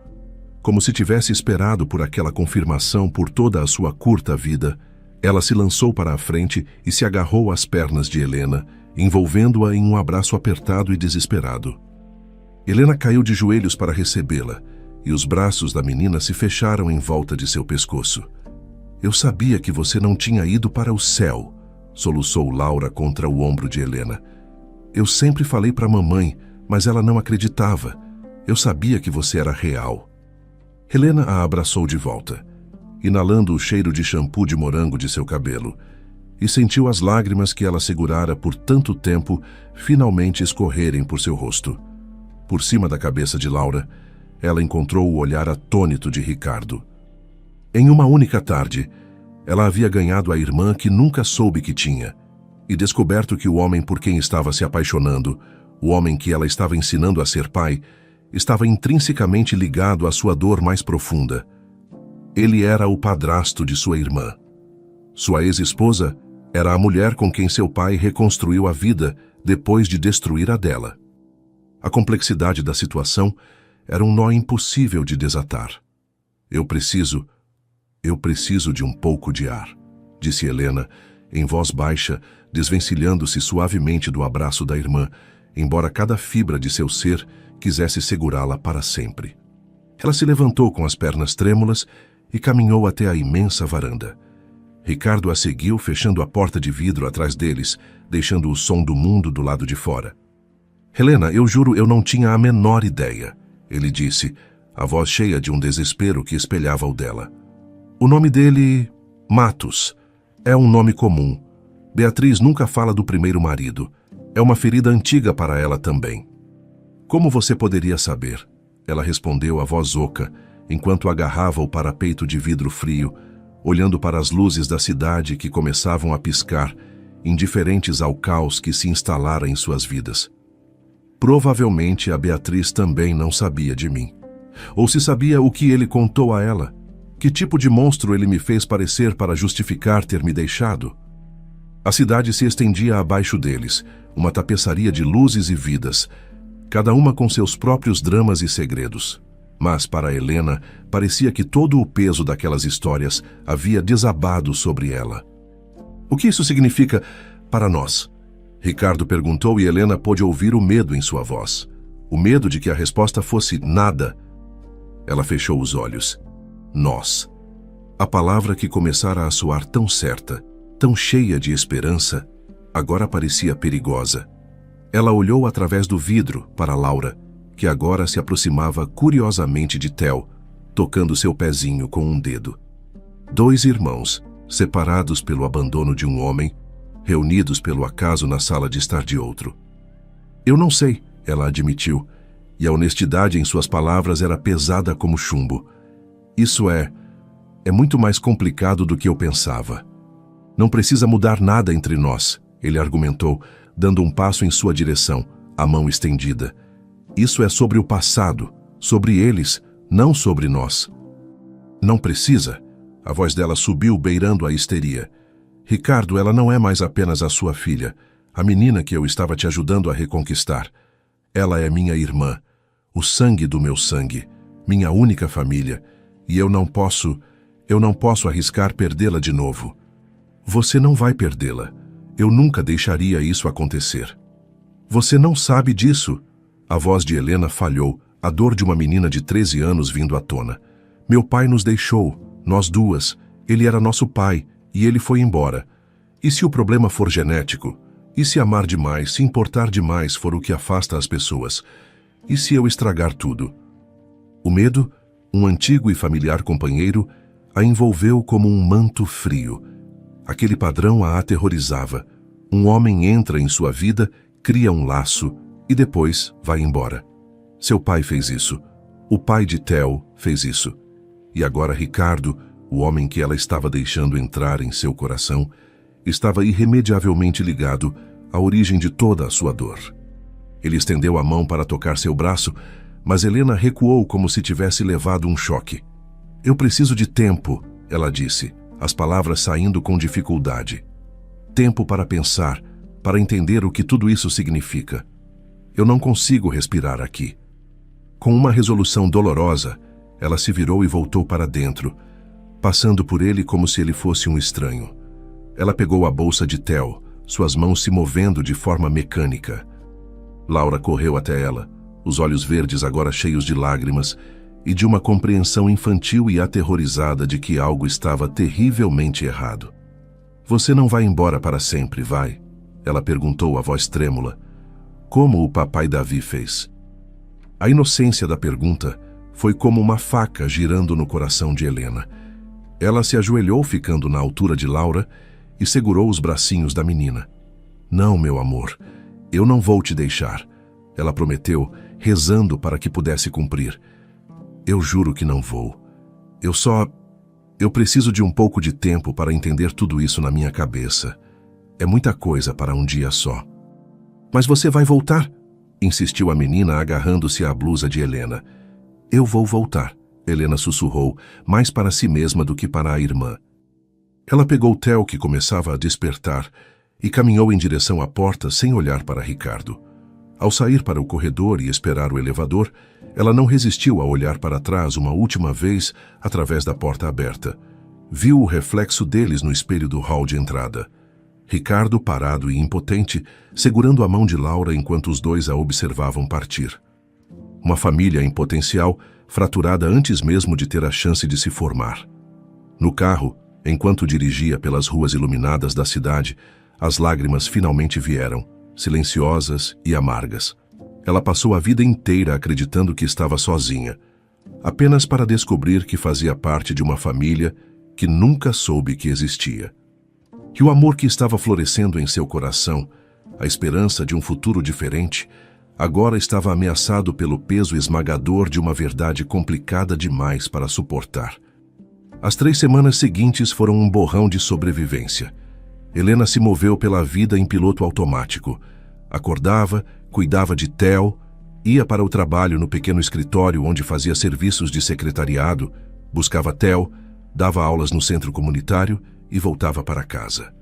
Como se tivesse esperado por aquela confirmação por toda a sua curta vida, ela se lançou para a frente e se agarrou às pernas de Helena, envolvendo-a em um abraço apertado e desesperado. Helena caiu de joelhos para recebê-la, e os braços da menina se fecharam em volta de seu pescoço. Eu sabia que você não tinha ido para o céu, soluçou Laura contra o ombro de Helena. Eu sempre falei para a mamãe, mas ela não acreditava. Eu sabia que você era real. Helena a abraçou de volta, inalando o cheiro de shampoo de morango de seu cabelo, e sentiu as lágrimas que ela segurara por tanto tempo finalmente escorrerem por seu rosto. Por cima da cabeça de Laura, ela encontrou o olhar atônito de Ricardo. Em uma única tarde, ela havia ganhado a irmã que nunca soube que tinha, e descoberto que o homem por quem estava se apaixonando, o homem que ela estava ensinando a ser pai, estava intrinsecamente ligado à sua dor mais profunda. Ele era o padrasto de sua irmã. Sua ex-esposa era a mulher com quem seu pai reconstruiu a vida depois de destruir a dela. A complexidade da situação era um nó impossível de desatar. Eu preciso de um pouco de ar, disse Helena, em voz baixa, desvencilhando-se suavemente do abraço da irmã, embora cada fibra de seu ser quisesse segurá-la para sempre. Ela se levantou com as pernas trêmulas e caminhou até a imensa varanda. Ricardo a seguiu, fechando a porta de vidro atrás deles, deixando o som do mundo do lado de fora. Helena, eu juro, eu não tinha a menor ideia, ele disse, a voz cheia de um desespero que espelhava o dela. O nome dele, Matos, é um nome comum. Beatriz nunca fala do primeiro marido. É uma ferida antiga para ela também. Como você poderia saber? Ela respondeu, a voz oca, enquanto agarrava o parapeito de vidro frio, olhando para as luzes da cidade que começavam a piscar, indiferentes ao caos que se instalara em suas vidas. Provavelmente a Beatriz também não sabia de mim. Ou se sabia, o que ele contou a ela? Que tipo de monstro ele me fez parecer para justificar ter me deixado? A cidade se estendia abaixo deles, uma tapeçaria de luzes e vidas, cada uma com seus próprios dramas e segredos. Mas para Helena, parecia que todo o peso daquelas histórias havia desabado sobre ela. O que isso significa para nós? Ricardo perguntou e Helena pôde ouvir o medo em sua voz. O medo de que a resposta fosse nada. Ela fechou os olhos. Nós. A palavra que começara a soar tão certa, tão cheia de esperança, agora parecia perigosa. Ela olhou através do vidro para Laura, que agora se aproximava curiosamente de Theo, tocando seu pezinho com um dedo. 2 irmãos, separados pelo abandono de um homem, reunidos pelo acaso na sala de estar de outro. Eu não sei, ela admitiu, e a honestidade em suas palavras era pesada como chumbo. Isso é muito mais complicado do que eu pensava. Não precisa mudar nada entre nós, ele argumentou, dando um passo em sua direção, a mão estendida. Isso é sobre o passado, sobre eles, não sobre nós. Não precisa. A voz dela subiu beirando a histeria. Ricardo, ela não é mais apenas a sua filha, a menina que eu estava te ajudando a reconquistar. Ela é minha irmã, o sangue do meu sangue, minha única família, e eu não posso arriscar perdê-la de novo. Você não vai perdê-la. Eu nunca deixaria isso acontecer. Você não sabe disso. A voz de Helena falhou, a dor de uma menina de 13 anos vindo à tona. Meu pai nos deixou, nós duas. Ele era nosso pai, e ele foi embora. E se o problema for genético? E se amar demais, se importar demais for o que afasta as pessoas? E se eu estragar tudo? O medo, um antigo e familiar companheiro, a envolveu como um manto frio. Aquele padrão a aterrorizava. Um homem entra em sua vida, cria um laço e depois vai embora. Seu pai fez isso. O pai de Theo fez isso. E agora Ricardo, o homem que ela estava deixando entrar em seu coração, estava irremediavelmente ligado à origem de toda a sua dor. Ele estendeu a mão para tocar seu braço, mas Helena recuou como se tivesse levado um choque. Eu preciso de tempo, ela disse, as palavras saindo com dificuldade. Tempo para pensar, para entender o que tudo isso significa. Eu não consigo respirar aqui. Com uma resolução dolorosa, ela se virou e voltou para dentro, passando por ele como se ele fosse um estranho. Ela pegou a bolsa de Theo, suas mãos se movendo de forma mecânica. Laura correu até ela, os olhos verdes agora cheios de lágrimas e de uma compreensão infantil e aterrorizada de que algo estava terrivelmente errado. Você não vai embora para sempre, vai? Ela perguntou, a voz trêmula. Como o papai Davi fez? A inocência da pergunta foi como uma faca girando no coração de Helena. Ela se ajoelhou, ficando na altura de Laura, e segurou os bracinhos da menina. Não, meu amor, eu não vou te deixar. Ela prometeu, rezando para que pudesse cumprir. Eu juro que não vou. Eu preciso de um pouco de tempo para entender tudo isso na minha cabeça. É muita coisa para um dia só. Mas você vai voltar? Insistiu a menina, agarrando-se à blusa de Helena. Eu vou voltar, Helena sussurrou, mais para si mesma do que para a irmã. Ela pegou Theo, que começava a despertar, e caminhou em direção à porta sem olhar para Ricardo. Ao sair para o corredor e esperar o elevador, ela não resistiu a olhar para trás uma última vez através da porta aberta. Viu o reflexo deles no espelho do hall de entrada. Ricardo, parado e impotente, segurando a mão de Laura enquanto os dois a observavam partir. Uma família em potencial, fraturada antes mesmo de ter a chance de se formar. No carro, enquanto dirigia pelas ruas iluminadas da cidade, as lágrimas finalmente vieram, silenciosas e amargas. Ela passou a vida inteira acreditando que estava sozinha, apenas para descobrir que fazia parte de uma família que nunca soube que existia. Que o amor que estava florescendo em seu coração, a esperança de um futuro diferente, agora estava ameaçado pelo peso esmagador de uma verdade complicada demais para suportar. As 3 semanas seguintes foram um borrão de sobrevivência. Helena se moveu pela vida em piloto automático. Acordava, cuidava de Theo, ia para o trabalho no pequeno escritório onde fazia serviços de secretariado, buscava Theo, dava aulas no centro comunitário e voltava para casa.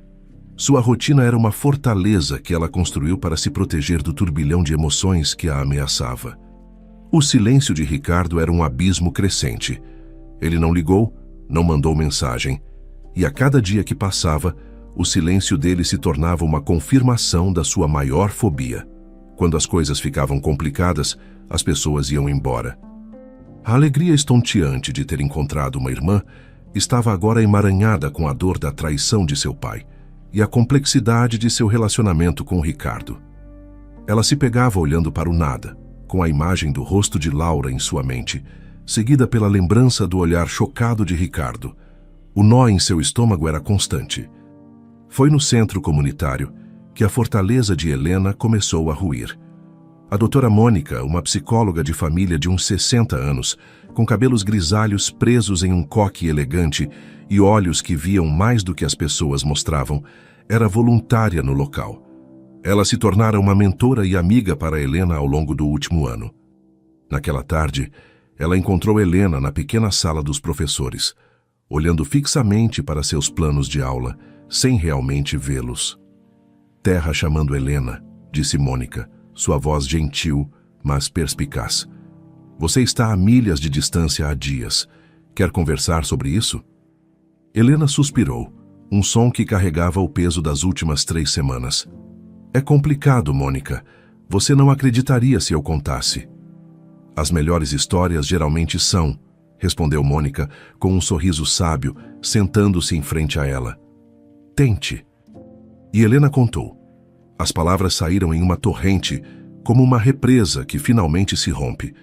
Sua rotina era uma fortaleza que ela construiu para se proteger do turbilhão de emoções que a ameaçava. O silêncio de Ricardo era um abismo crescente. Ele não ligou, não mandou mensagem, e a cada dia que passava, o silêncio dele se tornava uma confirmação da sua maior fobia. Quando as coisas ficavam complicadas, as pessoas iam embora. A alegria estonteante de ter encontrado uma irmã estava agora emaranhada com a dor da traição de seu pai e a complexidade de seu relacionamento com Ricardo. Ela se pegava olhando para o nada, com a imagem do rosto de Laura em sua mente, seguida pela lembrança do olhar chocado de Ricardo. O nó em seu estômago era constante. Foi no centro comunitário que a fortaleza de Helena começou a ruir. A doutora Mônica, uma psicóloga de família de uns 60 anos, com cabelos grisalhos presos em um coque elegante e olhos que viam mais do que as pessoas mostravam, era voluntária no local. Ela se tornara uma mentora e amiga para Helena ao longo do último ano. Naquela tarde, ela encontrou Helena na pequena sala dos professores, olhando fixamente para seus planos de aula, sem realmente vê-los. "Terra chamando Helena", disse Mônica, sua voz gentil, mas perspicaz. "Você está a milhas de distância há dias. Quer conversar sobre isso?" Helena suspirou, um som que carregava o peso das últimas 3 semanas. "É complicado, Mônica. Você não acreditaria se eu contasse." "As melhores histórias geralmente são", respondeu Mônica com um sorriso sábio, sentando-se em frente a ela. "Tente." E Helena contou. As palavras saíram em uma torrente, como uma represa que finalmente se rompe.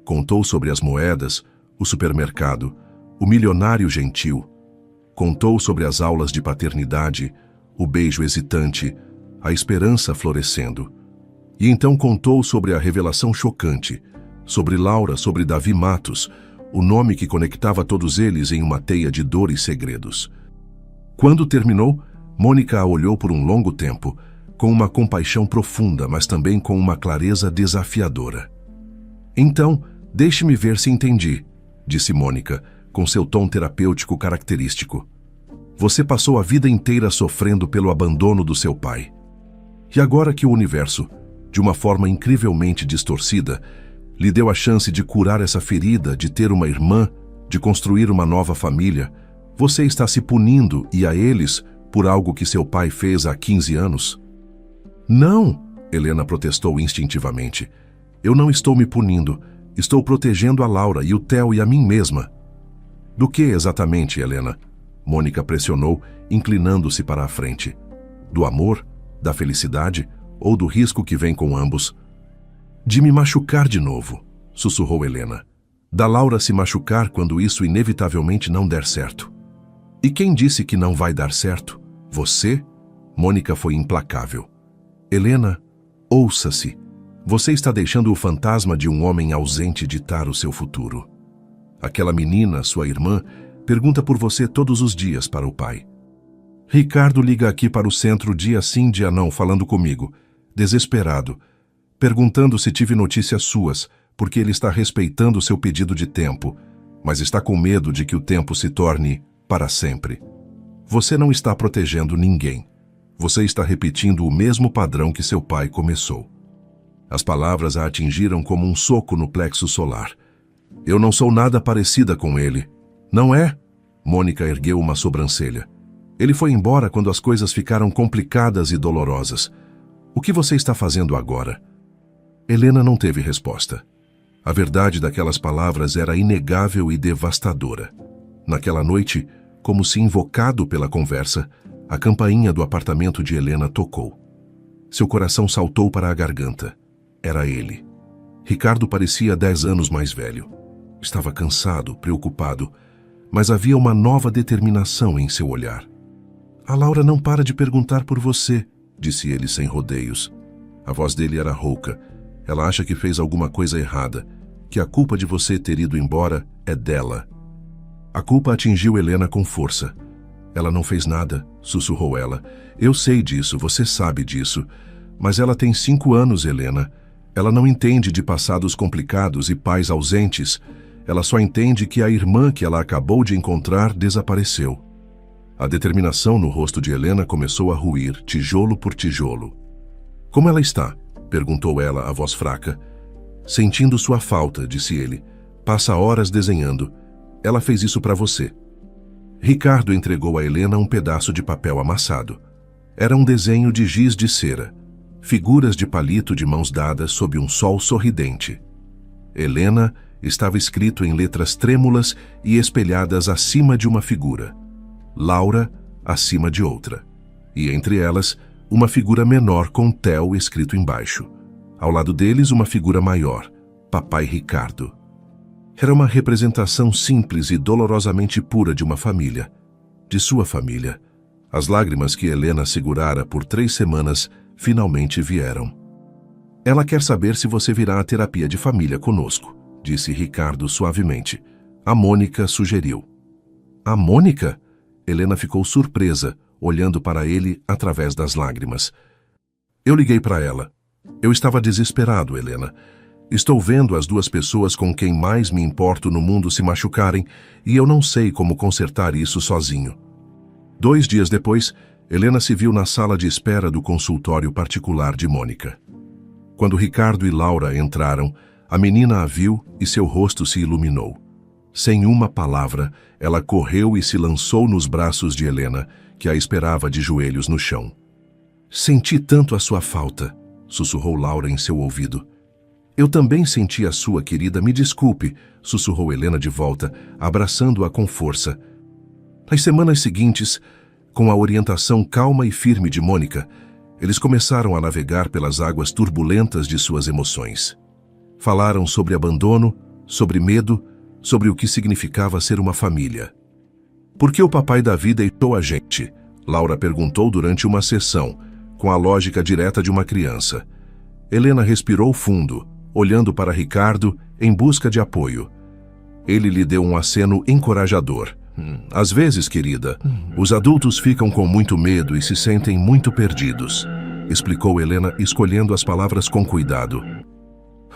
Contou sobre as moedas, o supermercado, o milionário gentil. Contou sobre as aulas de paternidade, o beijo hesitante, a esperança florescendo. E então contou sobre a revelação chocante, sobre Laura, sobre Davi Matos, o nome que conectava todos eles em uma teia de dor e segredos. Quando terminou, Mônica a olhou por um longo tempo, com uma compaixão profunda, mas também com uma clareza desafiadora. "Então, deixe-me ver se entendi", disse Mônica, com seu tom terapêutico característico. "Você passou a vida inteira sofrendo pelo abandono do seu pai. E agora que o universo, de uma forma incrivelmente distorcida, lhe deu a chance de curar essa ferida, de ter uma irmã, de construir uma nova família, você está se punindo, e a eles, por algo que seu pai fez há 15 anos? "Não", Helena protestou instintivamente. "Eu não estou me punindo. Estou protegendo a Laura e o Theo e a mim mesma." "Do que exatamente, Helena?" Mônica pressionou, inclinando-se para a frente. "Do amor? Da felicidade? Ou do risco que vem com ambos?" "De me machucar de novo", sussurrou Helena. "Da Laura se machucar quando isso inevitavelmente não der certo." "E quem disse que não vai dar certo? Você?" Mônica foi implacável. "Helena, ouça-se. Você está deixando o fantasma de um homem ausente ditar o seu futuro. Aquela menina, sua irmã, pergunta por você todos os dias para o pai. Ricardo liga aqui para o centro dia sim, dia não, falando comigo, desesperado, perguntando se tive notícias suas, porque ele está respeitando seu pedido de tempo, mas está com medo de que o tempo se torne para sempre. Você não está protegendo ninguém. Você está repetindo o mesmo padrão que seu pai começou." As palavras a atingiram como um soco no plexo solar. "Eu não sou nada parecida com ele." "Não é?" Mônica ergueu uma sobrancelha. "Ele foi embora quando as coisas ficaram complicadas e dolorosas. O que você está fazendo agora?" Helena não teve resposta. A verdade daquelas palavras era inegável e devastadora. Naquela noite, como se invocado pela conversa, a campainha do apartamento de Helena tocou. Seu coração saltou para a garganta. Era ele. Ricardo parecia 10 anos mais velho. Estava cansado, preocupado, mas havia uma nova determinação em seu olhar. "A Laura não para de perguntar por você", disse ele sem rodeios. A voz dele era rouca. "Ela acha que fez alguma coisa errada, que a culpa de você ter ido embora é dela." A culpa atingiu Helena com força. "Ela não fez nada", sussurrou ela. "Eu sei disso, você sabe disso. Mas ela tem 5 anos, Helena. Ela não entende de passados complicados e pais ausentes. ela só entende que a irmã que ela acabou de encontrar desapareceu. A determinação no rosto de Helena começou a ruir, tijolo por tijolo. Como ela está? Perguntou ela, a voz fraca. Sentindo sua falta, disse ele. Passa horas desenhando. Ela fez isso para você. Ricardo entregou a Helena um pedaço de papel amassado. Era um desenho de giz de cera. Figuras de palito de mãos dadas sob um sol sorridente. Helena estava escrito em letras trêmulas e espelhadas acima de uma figura. Laura acima de outra. E entre elas, uma figura menor com Theo escrito embaixo. Ao lado deles, uma figura maior, Papai Ricardo. Era uma representação simples e dolorosamente pura de uma família. De sua família. As lágrimas que Helena segurara por 3 semanas finalmente vieram. Ela quer saber se você virá à terapia de família conosco, disse Ricardo suavemente. A Mônica sugeriu. A Mônica? Helena ficou surpresa, olhando para ele através das lágrimas. Eu liguei para ela. Eu estava desesperado, Helena. Estou vendo as 2 pessoas com quem mais me importo no mundo se machucarem e eu não sei como consertar isso sozinho. 2 dias depois, Helena se viu na sala de espera do consultório particular de Mônica. Quando Ricardo e Laura entraram, a menina a viu e seu rosto se iluminou. Sem uma palavra, ela correu e se lançou nos braços de Helena, que a esperava de joelhos no chão. Senti tanto a sua falta, sussurrou Laura em seu ouvido. Eu também senti a sua, querida, me desculpe, sussurrou Helena de volta, abraçando-a com força. Nas semanas seguintes, com a orientação calma e firme de Mônica, eles começaram a navegar pelas águas turbulentas de suas emoções. Falaram sobre abandono, sobre medo, sobre o que significava ser uma família. Por que o papai Davi deixou a gente? Laura perguntou durante uma sessão, com a lógica direta de uma criança. Helena respirou fundo, olhando para Ricardo em busca de apoio. Ele lhe deu um aceno encorajador. Às vezes, querida, os adultos ficam com muito medo e se sentem muito perdidos, explicou Helena, escolhendo as palavras com cuidado.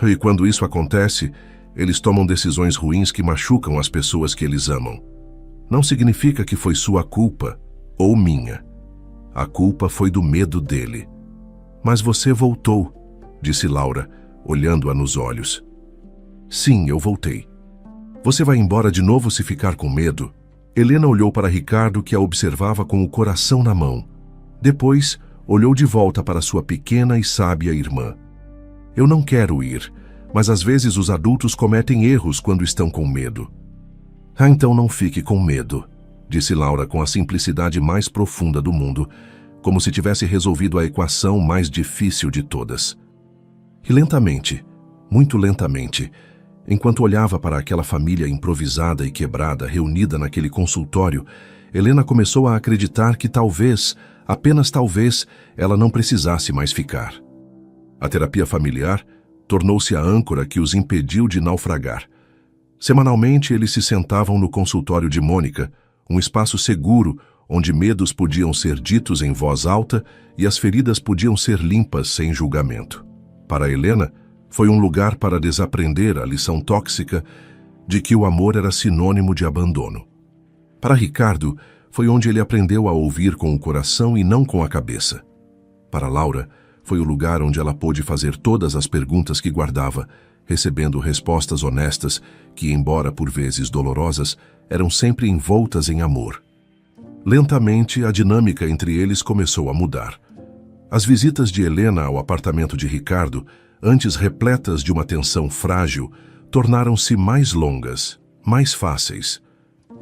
E quando isso acontece, eles tomam decisões ruins que machucam as pessoas que eles amam. Não significa que foi sua culpa ou minha. A culpa foi do medo dele. Mas você voltou, disse Laura, olhando-a nos olhos. Sim, eu voltei. Você vai embora de novo se ficar com medo? Helena olhou para Ricardo, que a observava com o coração na mão. Depois, olhou de volta para sua pequena e sábia irmã. Eu não quero ir, mas às vezes os adultos cometem erros quando estão com medo. Ah, então não fique com medo, disse Laura com a simplicidade mais profunda do mundo, como se tivesse resolvido a equação mais difícil de todas. E lentamente, muito lentamente, enquanto olhava para aquela família improvisada e quebrada reunida naquele consultório, Helena começou a acreditar que talvez, apenas talvez, ela não precisasse mais ficar. A terapia familiar tornou-se a âncora que os impediu de naufragar. Semanalmente, eles se sentavam no consultório de Mônica, um espaço seguro onde medos podiam ser ditos em voz alta e as feridas podiam ser limpas sem julgamento. Para Helena, foi um lugar para desaprender a lição tóxica de que o amor era sinônimo de abandono. Para Ricardo, foi onde ele aprendeu a ouvir com o coração e não com a cabeça. Para Laura, foi o lugar onde ela pôde fazer todas as perguntas que guardava, recebendo respostas honestas que, embora por vezes dolorosas, eram sempre envoltas em amor. Lentamente, a dinâmica entre eles começou a mudar. As visitas de Helena ao apartamento de Ricardo, antes repletas de uma tensão frágil, tornaram-se mais longas, mais fáceis.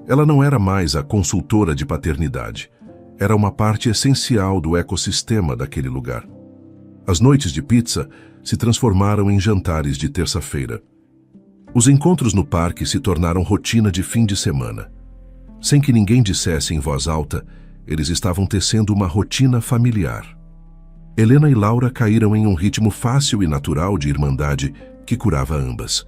Ela não era mais a consultora de paternidade. Era uma parte essencial do ecossistema daquele lugar. As noites de pizza se transformaram em jantares de terça-feira. Os encontros no parque se tornaram rotina de fim de semana. Sem que ninguém dissesse em voz alta, eles estavam tecendo uma rotina familiar. Helena e Laura caíram em um ritmo fácil e natural de irmandade que curava ambas.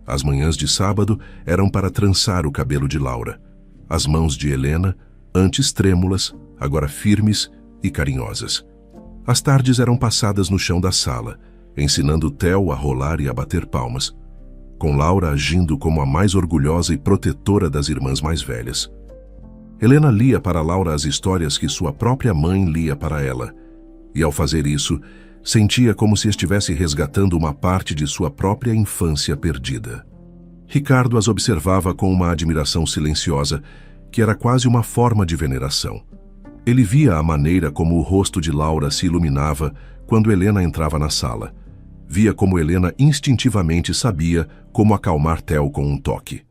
As manhãs de sábado eram para trançar o cabelo de Laura. As mãos de Helena, antes trêmulas, agora firmes e carinhosas. As tardes eram passadas no chão da sala, ensinando Theo a rolar e a bater palmas. com Laura agindo como a mais orgulhosa e protetora das irmãs mais velhas. Helena lia para Laura as histórias que sua própria mãe lia para ela, e ao fazer isso, sentia como se estivesse resgatando uma parte de sua própria infância perdida. Ricardo as observava com uma admiração silenciosa, que era quase uma forma de veneração. Ele via a maneira como o rosto de Laura se iluminava quando Helena entrava na sala. Via como Helena instintivamente sabia como acalmar Theo com um toque.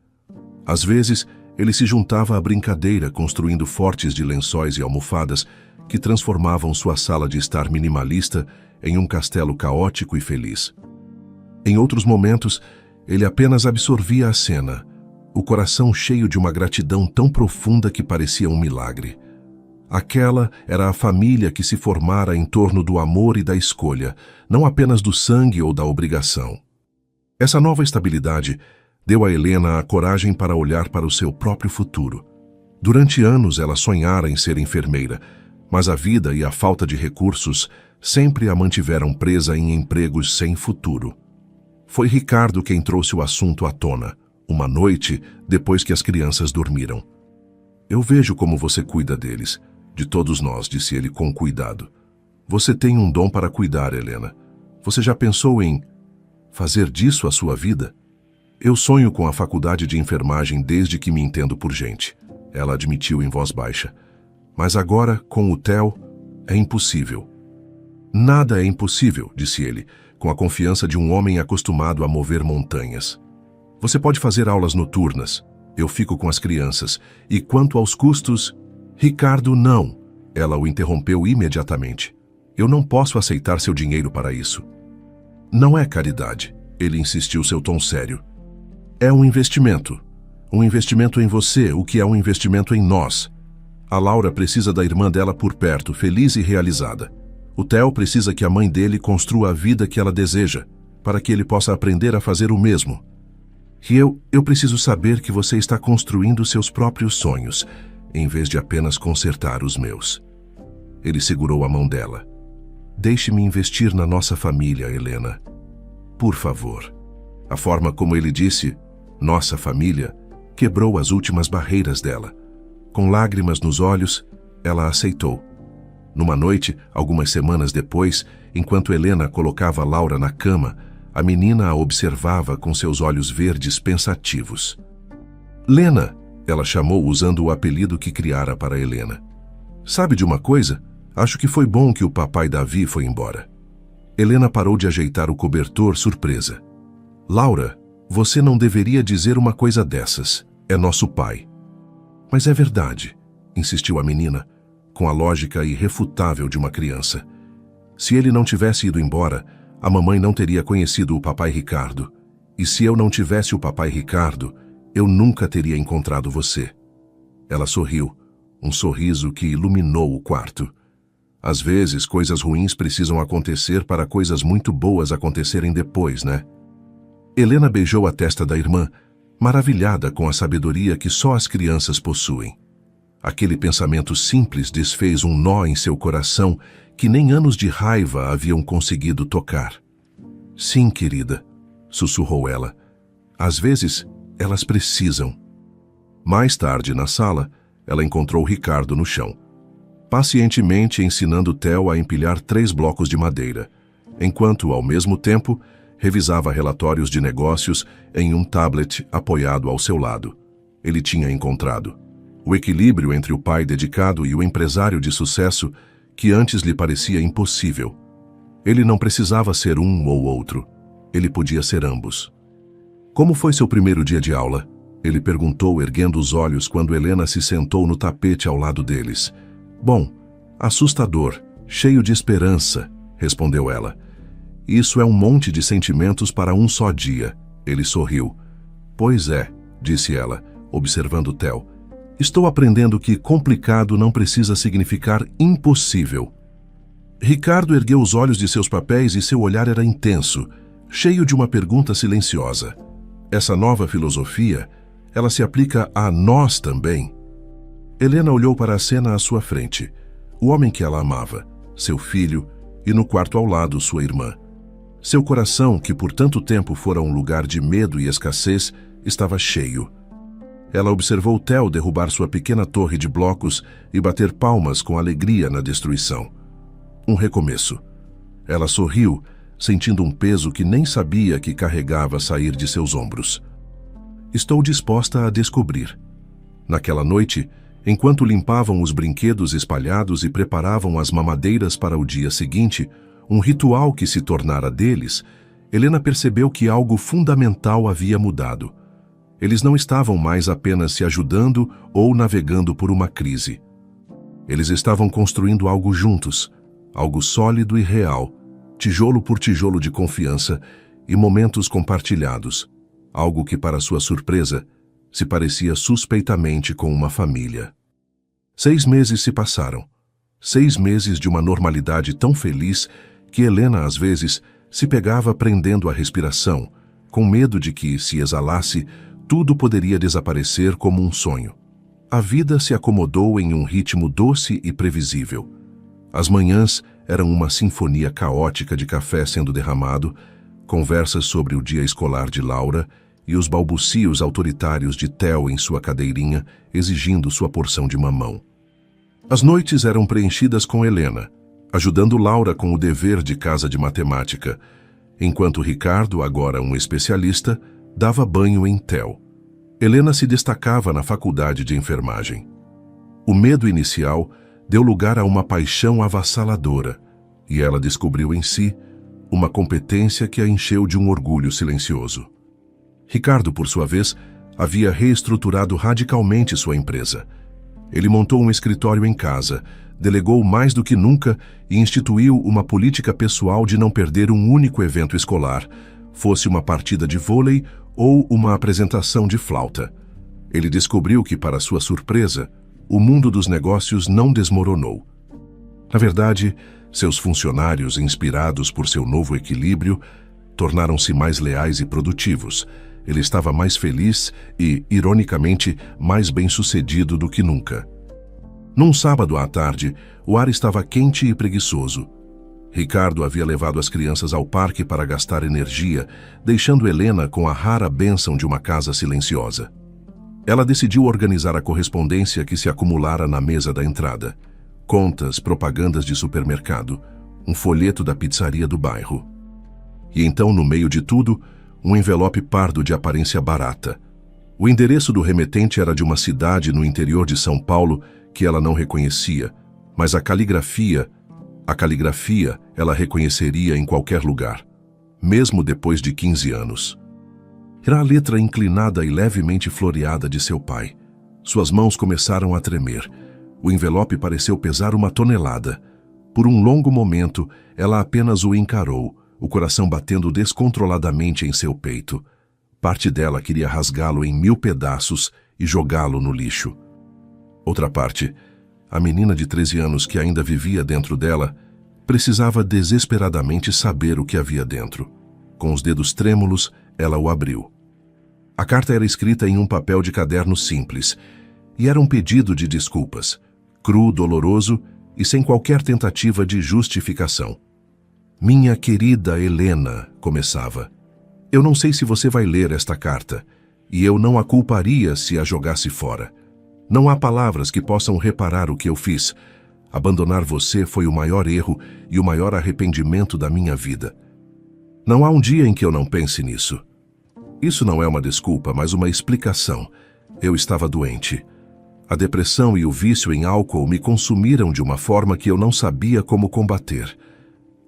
Às vezes, ele se juntava à brincadeira construindo fortes de lençóis e almofadas que transformavam sua sala de estar minimalista em um castelo caótico e feliz. Em outros momentos, ele apenas absorvia a cena, o coração cheio de uma gratidão tão profunda que parecia um milagre. Aquela era a família que se formara em torno do amor e da escolha, não apenas do sangue ou da obrigação. Essa nova estabilidade deu a Helena a coragem para olhar para o seu próprio futuro. Durante anos ela sonhara em ser enfermeira, mas a vida e a falta de recursos sempre a mantiveram presa em empregos sem futuro. Foi Ricardo quem trouxe o assunto à tona, uma noite depois que as crianças dormiram. "Eu vejo como você cuida deles, de todos nós", disse ele com cuidado. "Você tem um dom para cuidar, Helena. Você já pensou em fazer disso a sua vida?" "Eu sonho com a faculdade de enfermagem desde que me entendo por gente", ela admitiu em voz baixa. "Mas agora, com o Theo, é impossível." "Nada é impossível", disse ele, com a confiança de um homem acostumado a mover montanhas. "Você pode fazer aulas noturnas. Eu fico com as crianças. E quanto aos custos..." "Ricardo, não!" Ela o interrompeu imediatamente. "Eu não posso aceitar seu dinheiro para isso." "Não é caridade", ele insistiu, seu tom sério. "É um investimento. Um investimento em você, o que é um investimento em nós. A Laura precisa da irmã dela por perto, feliz e realizada. O Theo precisa que a mãe dele construa a vida que ela deseja, para que ele possa aprender a fazer o mesmo. E eu preciso saber que você está construindo seus próprios sonhos, em vez de apenas consertar os meus." Ele segurou a mão dela. "Deixe-me investir na nossa família, Helena. Por favor." A forma como ele disse, "nossa família", quebrou as últimas barreiras dela. Com lágrimas nos olhos, ela aceitou. Numa noite, algumas semanas depois, enquanto Helena colocava Laura na cama, a menina a observava com seus olhos verdes pensativos. "Lena", ela chamou usando o apelido que criara para Helena. "Sabe de uma coisa? Acho que foi bom que o papai Davi foi embora." Helena parou de ajeitar o cobertor, surpresa. "Laura, você não deveria dizer uma coisa dessas. É nosso pai." "Mas é verdade", insistiu a menina, com a lógica irrefutável de uma criança. "Se ele não tivesse ido embora, a mamãe não teria conhecido o papai Ricardo. E se eu não tivesse o papai Ricardo, eu nunca teria encontrado você." Ela sorriu, um sorriso que iluminou o quarto. Às vezes, coisas ruins precisam acontecer para coisas muito boas acontecerem depois, né? Helena beijou a testa da irmã, maravilhada com a sabedoria que só as crianças possuem. Aquele pensamento simples desfez um nó em seu coração que nem anos de raiva haviam conseguido tocar. "Sim, querida", sussurrou ela. "Às vezes, elas precisam." Mais tarde, na sala, ela encontrou Ricardo no chão, pacientemente ensinando Theo a empilhar 3 blocos de madeira, enquanto, ao mesmo tempo, revisava relatórios de negócios em um tablet apoiado ao seu lado. Ele tinha encontrado o equilíbrio entre o pai dedicado e o empresário de sucesso que antes lhe parecia impossível. Ele não precisava ser um ou outro. Ele podia ser ambos. "Como foi seu primeiro dia de aula?" ele perguntou, erguendo os olhos quando Helena se sentou no tapete ao lado deles. "Bom, assustador, cheio de esperança", respondeu ela. "Isso é um monte de sentimentos para um só dia." Ele sorriu. "Pois é", disse ela, observando Theo. "Estou aprendendo que complicado não precisa significar impossível." Ricardo ergueu os olhos de seus papéis e seu olhar era intenso, cheio de uma pergunta silenciosa. "Essa nova filosofia, ela se aplica a nós também?" Helena olhou para a cena à sua frente. O homem que ela amava, seu filho, e no quarto ao lado sua irmã. Seu coração, que por tanto tempo fora um lugar de medo e escassez, estava cheio. Ela observou Theo derrubar sua pequena torre de blocos e bater palmas com alegria na destruição. Um recomeço. Ela sorriu, sentindo um peso que nem sabia que carregava sair de seus ombros. Estou disposta a descobrir. Naquela noite, enquanto limpavam os brinquedos espalhados e preparavam as mamadeiras para o dia seguinte, um ritual que se tornara deles, Helena percebeu que algo fundamental havia mudado. Eles não estavam mais apenas se ajudando ou navegando por uma crise. Eles estavam construindo algo juntos, algo sólido e real, tijolo por tijolo de confiança e momentos compartilhados, algo que, para sua surpresa, se parecia suspeitamente com uma família. 6 meses se passaram. 6 meses de uma normalidade tão feliz que Helena, às vezes, se pegava prendendo a respiração, com medo de que, se exalasse, tudo poderia desaparecer como um sonho. A vida se acomodou em um ritmo doce e previsível. As manhãs eram uma sinfonia caótica de café sendo derramado, conversas sobre o dia escolar de Laura e os balbucios autoritários de Theo em sua cadeirinha, exigindo sua porção de mamão. As noites eram preenchidas com Helena, ajudando Laura com o dever de casa de matemática, enquanto Ricardo, agora um especialista, dava banho em Theo. Helena se destacava na faculdade de enfermagem. O medo inicial deu lugar a uma paixão avassaladora, e ela descobriu em si uma competência que a encheu de um orgulho silencioso. Ricardo, por sua vez, havia reestruturado radicalmente sua empresa. Ele montou um escritório em casa, delegou mais do que nunca e instituiu uma política pessoal de não perder um único evento escolar, fosse uma partida de vôlei ou uma apresentação de flauta. Ele descobriu que, para sua surpresa, o mundo dos negócios não desmoronou. Na verdade, seus funcionários, inspirados por seu novo equilíbrio, tornaram-se mais leais e produtivos. Ele estava mais feliz e, ironicamente, mais bem-sucedido do que nunca. Num sábado à tarde, o ar estava quente e preguiçoso. Ricardo havia levado as crianças ao parque para gastar energia, deixando Helena com a rara bênção de uma casa silenciosa. Ela decidiu organizar a correspondência que se acumulara na mesa da entrada. Contas, propagandas de supermercado, um folheto da pizzaria do bairro. E então, no meio de tudo, um envelope pardo de aparência barata. O endereço do remetente era de uma cidade no interior de São Paulo que ela não reconhecia, mas a caligrafia ela reconheceria em qualquer lugar, mesmo depois de 15 anos. Era a letra inclinada e levemente floreada de seu pai. Suas mãos começaram a tremer. O envelope pareceu pesar 1 tonelada. Por um longo momento, ela apenas o encarou, o coração batendo descontroladamente em seu peito. Parte dela queria rasgá-lo em 1000 pedaços e jogá-lo no lixo. Outra parte, a menina de 13 anos que ainda vivia dentro dela, precisava desesperadamente saber o que havia dentro. Com os dedos trêmulos, ela o abriu. A carta era escrita em um papel de caderno simples, e era um pedido de desculpas, cru, doloroso e sem qualquer tentativa de justificação. Minha querida Helena, começava. Eu não sei se você vai ler esta carta, e eu não a culparia se a jogasse fora. Não há palavras que possam reparar o que eu fiz. Abandonar você foi o maior erro e o maior arrependimento da minha vida. Não há um dia em que eu não pense nisso. Isso não é uma desculpa, mas uma explicação. Eu estava doente. A depressão e o vício em álcool me consumiram de uma forma que eu não sabia como combater.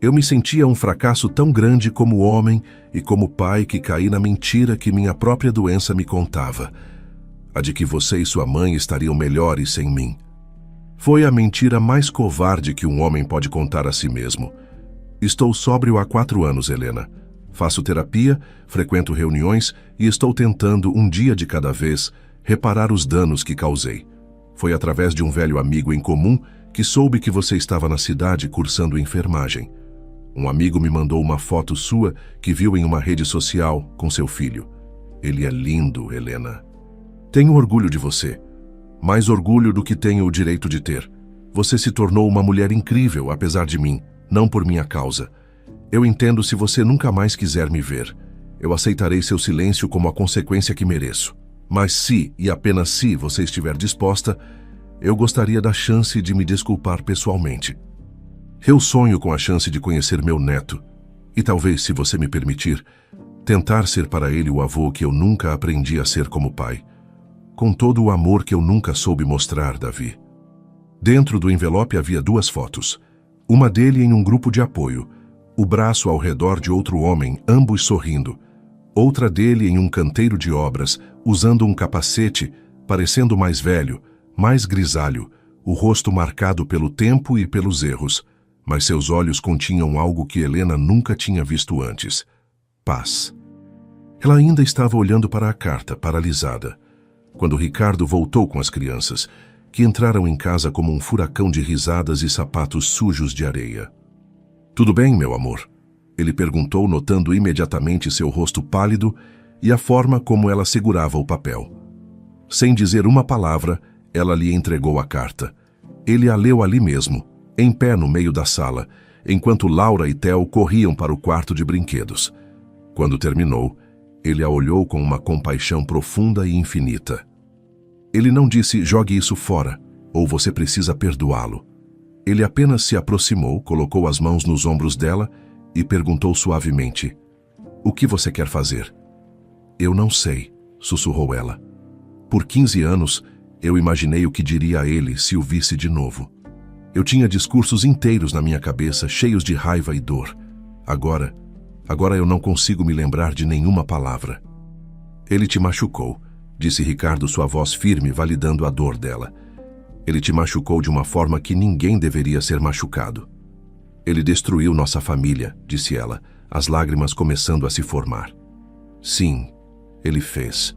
Eu me sentia um fracasso tão grande como homem e como pai que caí na mentira que minha própria doença me contava. A de que você e sua mãe estariam melhores sem mim. Foi a mentira mais covarde que um homem pode contar a si mesmo. Estou sóbrio há 4 anos, Helena. Faço terapia, frequento reuniões e estou tentando, um dia de cada vez, reparar os danos que causei. Foi através de um velho amigo em comum que soube que você estava na cidade cursando enfermagem. Um amigo me mandou uma foto sua que viu em uma rede social com seu filho. Ele é lindo, Helena. Tenho orgulho de você. Mais orgulho do que tenho o direito de ter. Você se tornou uma mulher incrível, apesar de mim, não por minha causa. Eu entendo se você nunca mais quiser me ver. Eu aceitarei seu silêncio como a consequência que mereço. Mas se, e apenas se, você estiver disposta, eu gostaria da chance de me desculpar pessoalmente. Eu sonho com a chance de conhecer meu neto. E talvez, se você me permitir, tentar ser para ele o avô que eu nunca aprendi a ser como pai. Com todo o amor que eu nunca soube mostrar, Davi. Dentro do envelope havia 2 fotos. Uma dele em um grupo de apoio, o braço ao redor de outro homem, ambos sorrindo. Outra dele em um canteiro de obras, usando um capacete, parecendo mais velho, mais grisalho, o rosto marcado pelo tempo e pelos erros, mas seus olhos continham algo que Helena nunca tinha visto antes: paz. Ela ainda estava olhando para a carta, paralisada, quando Ricardo voltou com as crianças, que entraram em casa como um furacão de risadas e sapatos sujos de areia. "Tudo bem, meu amor?" Ele perguntou, notando imediatamente seu rosto pálido e a forma como ela segurava o papel. Sem dizer uma palavra, ela lhe entregou a carta. Ele a leu ali mesmo, em pé no meio da sala, enquanto Laura e Theo corriam para o quarto de brinquedos. Quando terminou, ele a olhou com uma compaixão profunda e infinita. Ele não disse: "Jogue isso fora", ou "Você precisa perdoá-lo". Ele apenas se aproximou, colocou as mãos nos ombros dela e perguntou suavemente: "O que você quer fazer?" "Eu não sei", sussurrou ela. "Por 15 anos, eu imaginei o que diria a ele se o visse de novo. Eu tinha discursos inteiros na minha cabeça, cheios de raiva e dor. Agora eu não consigo me lembrar de nenhuma palavra." "Ele te machucou", disse Ricardo, sua voz firme, validando a dor dela. "Ele te machucou de uma forma que ninguém deveria ser machucado." "Ele destruiu nossa família", disse ela, as lágrimas começando a se formar. "Sim, ele fez."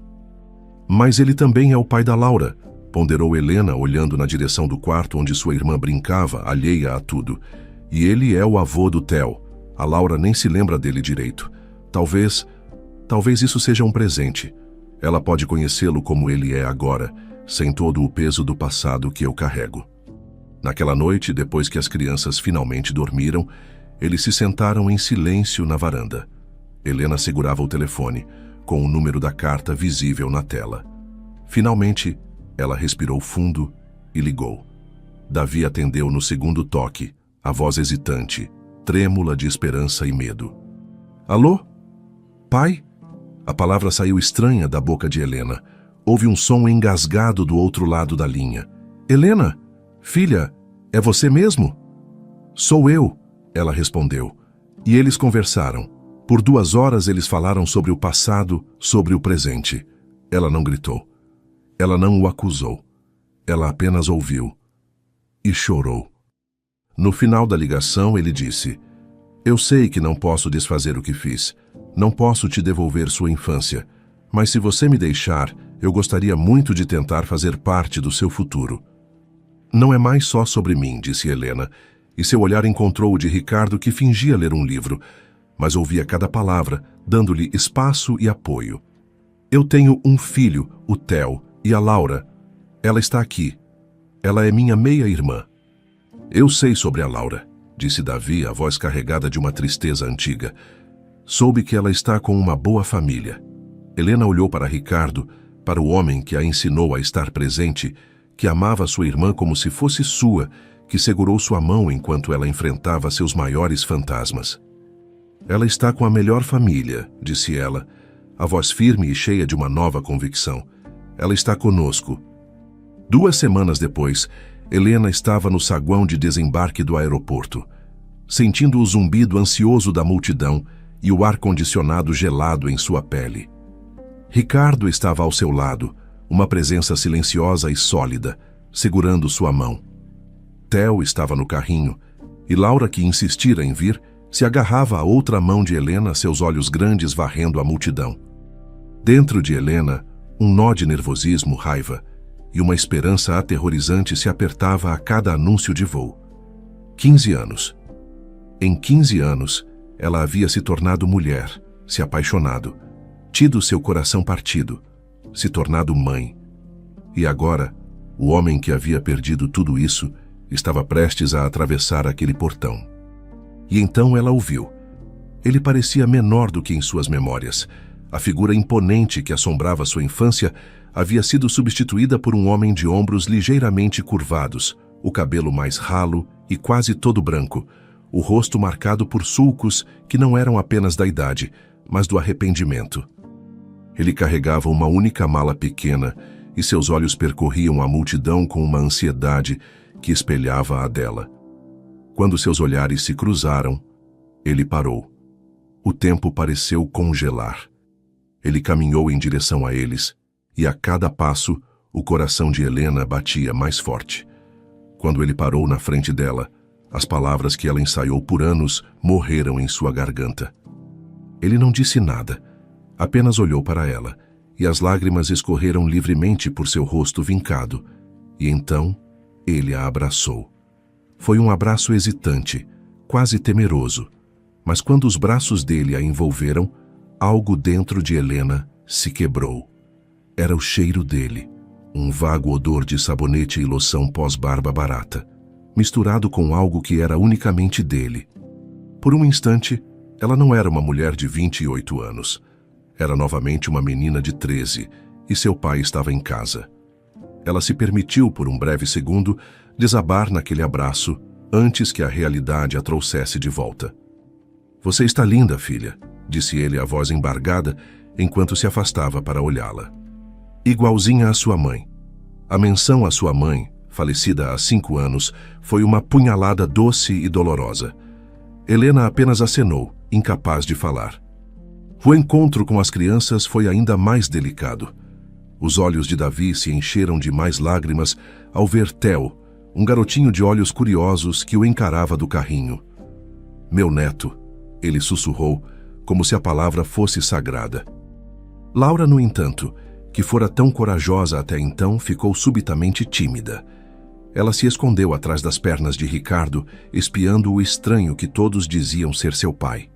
"Mas ele também é o pai da Laura", ponderou Helena, olhando na direção do quarto onde sua irmã brincava, alheia a tudo. "E ele é o avô do Theo. A Laura nem se lembra dele direito. Talvez isso seja um presente. Ela pode conhecê-lo como ele é agora, sem todo o peso do passado que eu carrego." Naquela noite, depois que as crianças finalmente dormiram, eles se sentaram em silêncio na varanda. Helena segurava o telefone, com o número da carta visível na tela. Finalmente, ela respirou fundo e ligou. Davi atendeu no segundo toque, a voz hesitante, trêmula de esperança e medo. "Alô? Pai?" A palavra saiu estranha da boca de Helena. Houve um som engasgado do outro lado da linha. "Helena? Filha, é você mesmo?" "Sou eu", ela respondeu. E eles conversaram. Por 2 horas eles falaram sobre o passado, sobre o presente. Ela não gritou. Ela não o acusou. Ela apenas ouviu. E chorou. No final da ligação, ele disse: "Eu sei que não posso desfazer o que fiz. Não posso te devolver sua infância. Mas se você me deixar, eu gostaria muito de tentar fazer parte do seu futuro." "Não é mais só sobre mim", disse Helena, e seu olhar encontrou o de Ricardo, que fingia ler um livro, mas ouvia cada palavra, dando-lhe espaço e apoio. "Eu tenho um filho, o Theo, e a Laura. Ela está aqui. Ela é minha meia-irmã." "Eu sei sobre a Laura", disse Davi, a voz carregada de uma tristeza antiga. "Soube que ela está com uma boa família." Helena olhou para Ricardo, para o homem que a ensinou a estar presente, que amava sua irmã como se fosse sua, que segurou sua mão enquanto ela enfrentava seus maiores fantasmas. "Ela está com a melhor família", disse ela, a voz firme e cheia de uma nova convicção. "Ela está conosco." 2 semanas depois, Helena estava no saguão de desembarque do aeroporto, sentindo o zumbido ansioso da multidão e o ar-condicionado gelado em sua pele. Ricardo estava ao seu lado, uma presença silenciosa e sólida, segurando sua mão. Theo estava no carrinho, e Laura, que insistira em vir, se agarrava à outra mão de Helena, seus olhos grandes varrendo a multidão. Dentro de Helena, um nó de nervosismo, raiva e uma esperança aterrorizante se apertava a cada anúncio de voo. 15 anos. Em 15 anos, ela havia se tornado mulher, se apaixonado, tido seu coração partido, se tornado mãe. E agora, o homem que havia perdido tudo isso estava prestes a atravessar aquele portão. E então ela o viu, Ele parecia menor do que em suas memórias. A figura imponente que assombrava sua infância havia sido substituída por um homem de ombros ligeiramente curvados, o cabelo mais ralo e quase todo branco, o rosto marcado por sulcos que não eram apenas da idade, mas do arrependimento. Ele carregava uma única mala pequena e seus olhos percorriam a multidão com uma ansiedade que espelhava a dela. Quando seus olhares se cruzaram, ele parou. O tempo pareceu congelar. Ele caminhou em direção a eles, e a cada passo, o coração de Helena batia mais forte. Quando ele parou na frente dela, as palavras que ela ensaiou por anos morreram em sua garganta. Ele não disse nada, apenas olhou para ela, e as lágrimas escorreram livremente por seu rosto vincado, e então ele a abraçou. Foi um abraço hesitante, quase temeroso, mas quando os braços dele a envolveram, algo dentro de Helena se quebrou. Era o cheiro dele, um vago odor de sabonete e loção pós-barba barata, misturado com algo que era unicamente dele. Por um instante, ela não era uma mulher de 28 anos. Era novamente uma menina de 13, e seu pai estava em casa. Ela se permitiu, por um breve segundo, desabar naquele abraço, antes que a realidade a trouxesse de volta. "Você está linda, filha", disse ele, a voz embargada, enquanto se afastava para olhá-la. "Igualzinha à sua mãe." A menção à sua mãe, falecida há 5 anos, foi uma punhalada doce e dolorosa. Helena apenas acenou, incapaz de falar. O encontro com as crianças foi ainda mais delicado. Os olhos de Davi se encheram de mais lágrimas ao ver Theo, um garotinho de olhos curiosos que o encarava do carrinho. "Meu neto", ele sussurrou, como se a palavra fosse sagrada. Laura, no entanto, que fora tão corajosa até então, ficou subitamente tímida. Ela se escondeu atrás das pernas de Ricardo, espiando o estranho que todos diziam ser seu pai.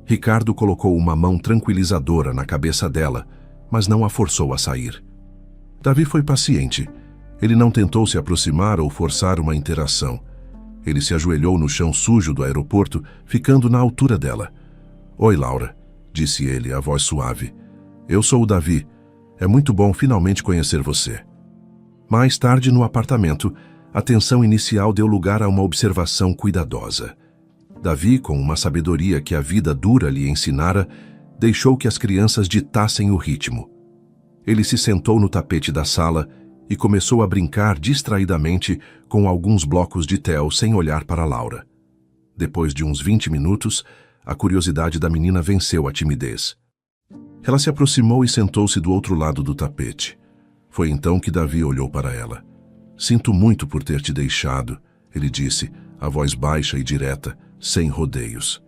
Ricardo colocou uma mão tranquilizadora na cabeça dela, mas não a forçou a sair. Davi foi paciente. Ele não tentou se aproximar ou forçar uma interação. Ele se ajoelhou no chão sujo do aeroporto, ficando na altura dela. "Oi, Laura", disse ele, a voz suave. "Eu sou o Davi. É muito bom finalmente conhecer você." Mais tarde, no apartamento, a tensão inicial deu lugar a uma observação cuidadosa. Davi, com uma sabedoria que a vida dura lhe ensinara, deixou que as crianças ditassem o ritmo. Ele se sentou no tapete da sala e começou a brincar distraidamente com alguns blocos de Theo sem olhar para Laura. Depois de uns 20 minutos, a curiosidade da menina venceu a timidez. Ela se aproximou e sentou-se do outro lado do tapete. Foi então que Davi olhou para ela. "Sinto muito por ter te deixado", ele disse, a voz baixa e direta, sem rodeios.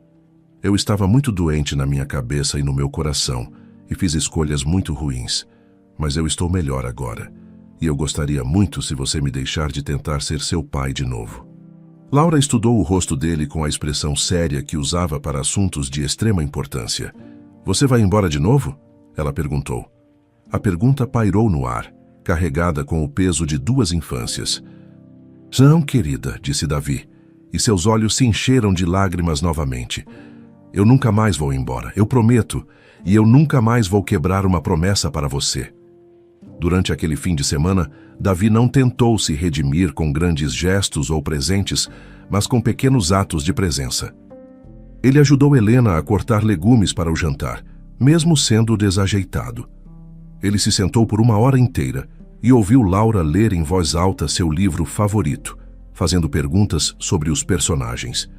"Eu estava muito doente na minha cabeça e no meu coração, e fiz escolhas muito ruins. Mas eu estou melhor agora, e eu gostaria muito se você me deixar de tentar ser seu pai de novo." Laura estudou o rosto dele com a expressão séria que usava para assuntos de extrema importância. "Você vai embora de novo?" ela perguntou. A pergunta pairou no ar, carregada com o peso de 2 infâncias. "Não, querida", disse Davi, e seus olhos se encheram de lágrimas novamente. "Eu nunca mais vou embora, eu prometo, e eu nunca mais vou quebrar uma promessa para você." Durante aquele fim de semana, Davi não tentou se redimir com grandes gestos ou presentes, mas com pequenos atos de presença. Ele ajudou Helena a cortar legumes para o jantar, mesmo sendo desajeitado. Ele se sentou por 1 hora inteira e ouviu Laura ler em voz alta seu livro favorito, fazendo perguntas sobre os personagens.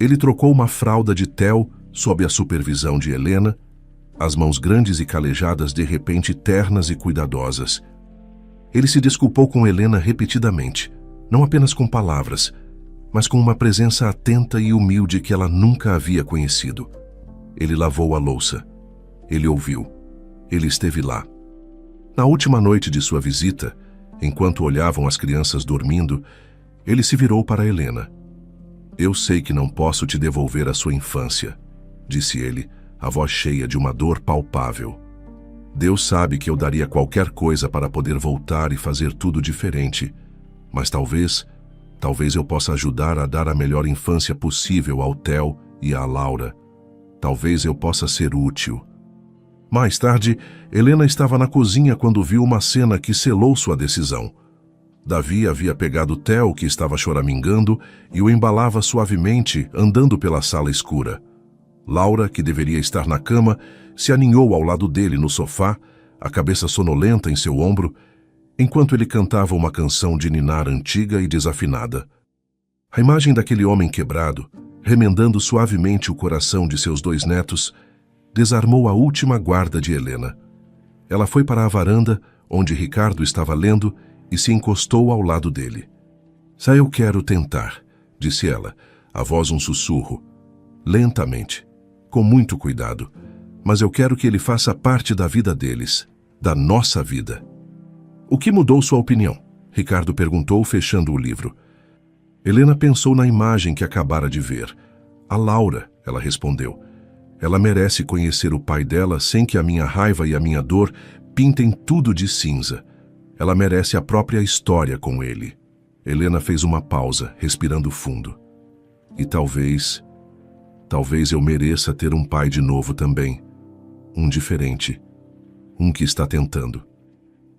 Ele trocou uma fralda de Theo sob a supervisão de Helena, as mãos grandes e calejadas de repente ternas e cuidadosas. Ele se desculpou com Helena repetidamente, não apenas com palavras, mas com uma presença atenta e humilde que ela nunca havia conhecido. Ele lavou a louça. Ele ouviu. Ele esteve lá. Na última noite de sua visita, enquanto olhavam as crianças dormindo, ele se virou para Helena. "Eu sei que não posso te devolver a sua infância", disse ele, a voz cheia de uma dor palpável. "Deus sabe que eu daria qualquer coisa para poder voltar e fazer tudo diferente, mas talvez eu possa ajudar a dar a melhor infância possível ao Theo e à Laura. Talvez eu possa ser útil. Mais tarde, Helena estava na cozinha quando viu uma cena que selou sua decisão. Davi havia pegado Theo, que estava choramingando, e o embalava suavemente, andando pela sala escura. Laura, que deveria estar na cama, se aninhou ao lado dele no sofá, a cabeça sonolenta em seu ombro, enquanto ele cantava uma canção de ninar antiga e desafinada. A imagem daquele homem quebrado, remendando suavemente o coração de seus 2 netos, desarmou a última guarda de Helena. Ela foi para a varanda, onde Ricardo estava lendo, e se encostou ao lado dele. "Só eu quero tentar", disse ela, a voz um sussurro. "Lentamente, com muito cuidado, mas eu quero que ele faça parte da vida deles, da nossa vida." "O que mudou sua opinião?" Ricardo perguntou, fechando o livro. Helena pensou na imagem que acabara de ver. "A Laura", ela respondeu. "Ela merece conhecer o pai dela sem que a minha raiva e a minha dor pintem tudo de cinza. Ela merece a própria história com ele." Helena fez uma pausa, respirando fundo. "E talvez eu mereça ter um pai de novo também. Um diferente. Um que está tentando."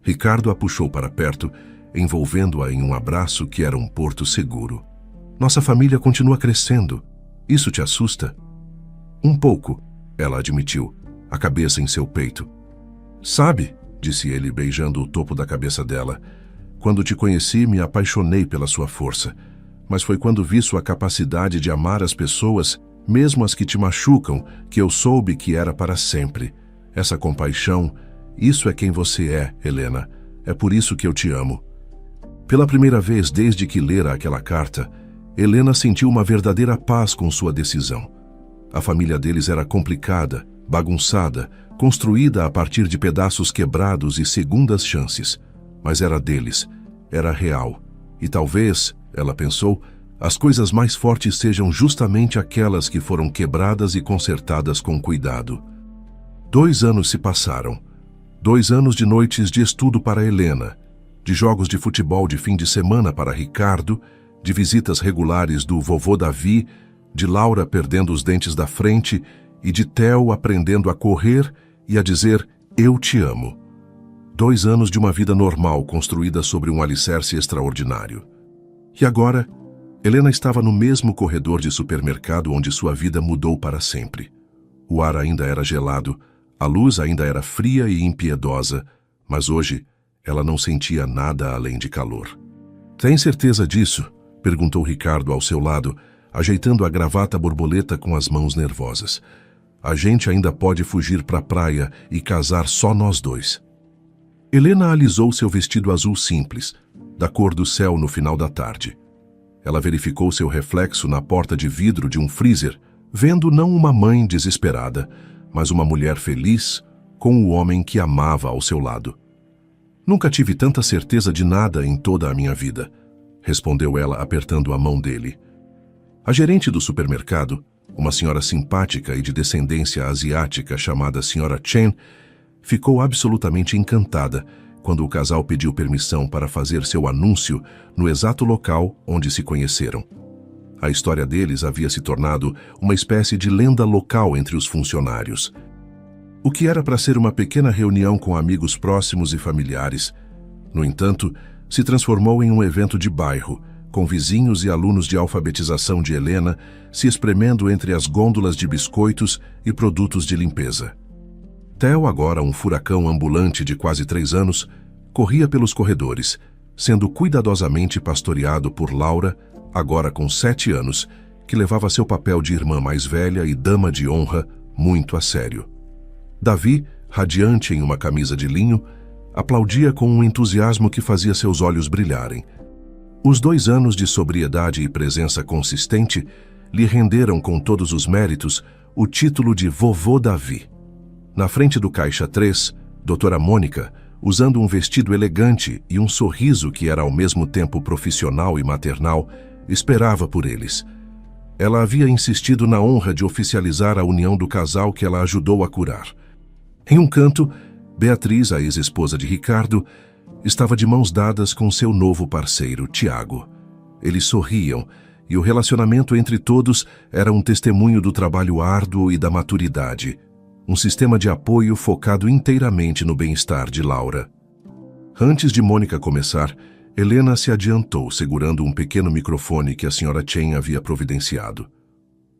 Ricardo a puxou para perto, envolvendo-a em um abraço que era um porto seguro. "Nossa família continua crescendo. Isso te assusta?" "Um pouco", ela admitiu, a cabeça em seu peito. "Sabe", disse ele, beijando o topo da cabeça dela, "quando te conheci, me apaixonei pela sua força. Mas foi quando vi sua capacidade de amar as pessoas, mesmo as que te machucam, que eu soube que era para sempre. Essa compaixão, isso é quem você é, Helena. É por isso que eu te amo." Pela primeira vez desde que lera aquela carta, Helena sentiu uma verdadeira paz com sua decisão. A família deles era complicada, bagunçada, construída a partir de pedaços quebrados e segundas chances. Mas era deles, era real. E talvez, ela pensou, as coisas mais fortes sejam justamente aquelas que foram quebradas e consertadas com cuidado. 2 anos se passaram. 2 anos de noites de estudo para Helena, de jogos de futebol de fim de semana para Ricardo, de visitas regulares do vovô Davi, de Laura perdendo os dentes da frente e de Theo aprendendo a correr e a dizer "eu te amo". 2 anos de uma vida normal construída sobre um alicerce extraordinário. E agora, Helena estava no mesmo corredor de supermercado onde sua vida mudou para sempre. O ar ainda era gelado, a luz ainda era fria e impiedosa, mas hoje ela não sentia nada além de calor. "Tem certeza disso?", perguntou Ricardo ao seu lado, ajeitando a gravata borboleta com as mãos nervosas. "A gente ainda pode fugir para a praia e casar só nós 2. Helena alisou seu vestido azul simples, da cor do céu no final da tarde. Ela verificou seu reflexo na porta de vidro de um freezer, vendo não uma mãe desesperada, mas uma mulher feliz com o homem que amava ao seu lado. "Nunca tive tanta certeza de nada em toda a minha vida", respondeu ela apertando a mão dele. A gerente do supermercado, uma senhora simpática e de descendência asiática chamada Sra. Chen, ficou absolutamente encantada quando o casal pediu permissão para fazer seu anúncio no exato local onde se conheceram. A história deles havia se tornado uma espécie de lenda local entre os funcionários. O que era para ser uma pequena reunião com amigos próximos e familiares, no entanto, se transformou em um evento de bairro, com vizinhos e alunos de alfabetização de Helena se espremendo entre as gôndolas de biscoitos e produtos de limpeza. Theo, agora um furacão ambulante de quase 3 anos, corria pelos corredores, sendo cuidadosamente pastoreado por Laura, agora com 7 anos, que levava seu papel de irmã mais velha e dama de honra muito a sério. Davi, radiante em uma camisa de linho, aplaudia com um entusiasmo que fazia seus olhos brilharem. Os 2 anos de sobriedade e presença consistente lhe renderam com todos os méritos o título de Vovô Davi. Na frente do caixa 3, doutora Mônica, usando um vestido elegante e um sorriso que era ao mesmo tempo profissional e maternal, esperava por eles. Ela havia insistido na honra de oficializar a união do casal que ela ajudou a curar. Em um canto, Beatriz, a ex-esposa de Ricardo, estava de mãos dadas com seu novo parceiro, Tiago. Eles sorriam, e o relacionamento entre todos era um testemunho do trabalho árduo e da maturidade, um sistema de apoio focado inteiramente no bem-estar de Laura. Antes de Mônica começar, Helena se adiantou segurando um pequeno microfone que a Sra. Chen havia providenciado.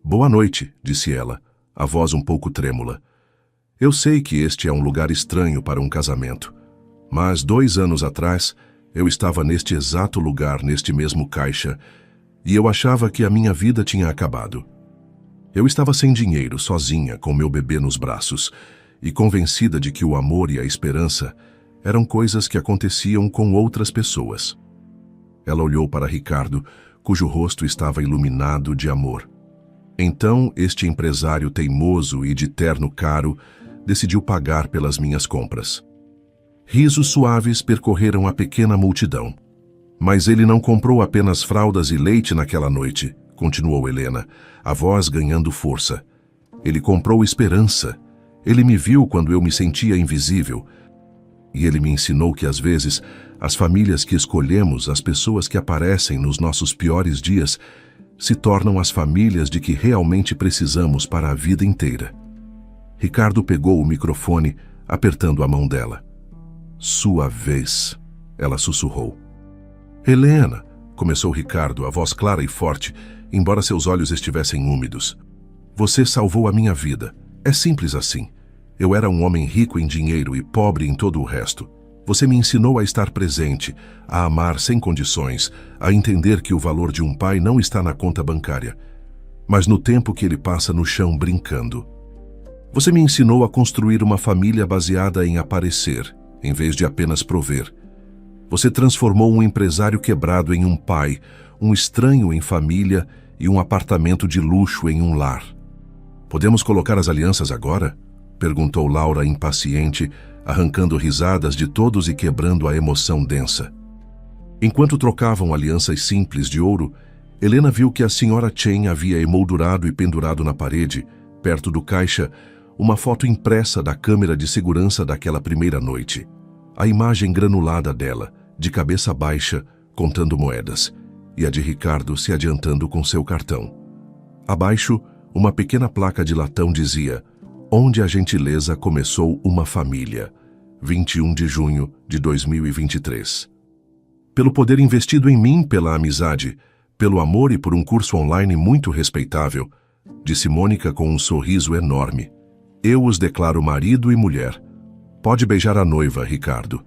"Boa noite", disse ela, a voz um pouco trêmula. "Eu sei que este é um lugar estranho para um casamento, mas 2 anos atrás eu estava neste exato lugar, neste mesmo caixa, e eu achava que a minha vida tinha acabado. Eu estava sem dinheiro, sozinha, com meu bebê nos braços, e convencida de que o amor e a esperança eram coisas que aconteciam com outras pessoas." Ela olhou para Ricardo, cujo rosto estava iluminado de amor. Então, este empresário teimoso e de terno caro decidiu pagar pelas minhas compras. Risos suaves percorreram a pequena multidão. "Mas ele não comprou apenas fraldas e leite naquela noite", continuou Helena, a voz ganhando força. "Ele comprou esperança. Ele me viu quando eu me sentia invisível. E ele me ensinou que, às vezes, as famílias que escolhemos, as pessoas que aparecem nos nossos piores dias, se tornam as famílias de que realmente precisamos para a vida inteira." Ricardo pegou o microfone, apertando a mão dela. "Sua vez", ela sussurrou. "Helena", começou Ricardo, a voz clara e forte, embora seus olhos estivessem úmidos. "Você salvou a minha vida. É simples assim. Eu era um homem rico em dinheiro e pobre em todo o resto. Você me ensinou a estar presente, a amar sem condições, a entender que o valor de um pai não está na conta bancária, mas no tempo que ele passa no chão brincando. Você me ensinou a construir uma família baseada em aparecer, em vez de apenas prover. Você transformou um empresário quebrado em um pai, um estranho em família e um apartamento de luxo em um lar." "Podemos colocar as alianças agora?" perguntou Laura impaciente, arrancando risadas de todos e quebrando a emoção densa. Enquanto trocavam alianças simples de ouro, Helena viu que a Sra. Chen havia emoldurado e pendurado na parede, perto do caixa, uma foto impressa da câmera de segurança daquela primeira noite. A imagem granulada dela, de cabeça baixa, contando moedas, e a de Ricardo se adiantando com seu cartão. Abaixo, uma pequena placa de latão dizia: "Onde a gentileza começou uma família, 21 de junho de 2023. Pelo poder investido em mim, pela amizade, pelo amor e por um curso online muito respeitável", disse Mônica com um sorriso enorme, "eu os declaro marido e mulher. Pode beijar a noiva, Ricardo."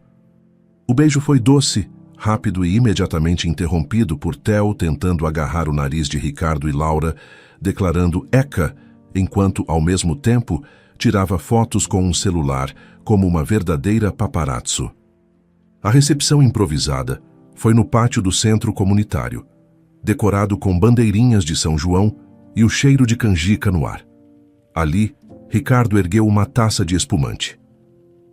O beijo foi doce, rápido e imediatamente interrompido por Theo tentando agarrar o nariz de Ricardo e Laura, declarando "Eca", enquanto, ao mesmo tempo, tirava fotos com um celular, como uma verdadeira paparazzo. A recepção improvisada foi no pátio do centro comunitário, decorado com bandeirinhas de São João e o cheiro de canjica no ar. Ali, Ricardo ergueu uma taça de espumante.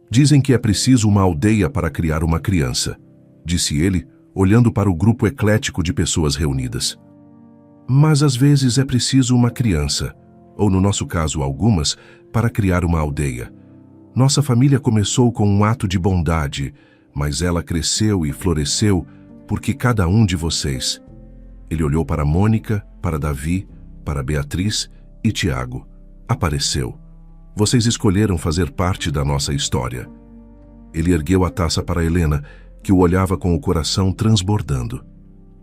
"Dizem que é preciso uma aldeia para criar uma criança", disse ele, olhando para o grupo eclético de pessoas reunidas. "Mas às vezes é preciso uma criança, ou no nosso caso algumas, para criar uma aldeia. Nossa família começou com um ato de bondade, mas ela cresceu e floresceu porque cada um de vocês..." Ele olhou para Mônica, para Davi, para Beatriz e Tiago. "Apareceu. Vocês escolheram fazer parte da nossa história." Ele ergueu a taça para Helena, que o olhava com o coração transbordando.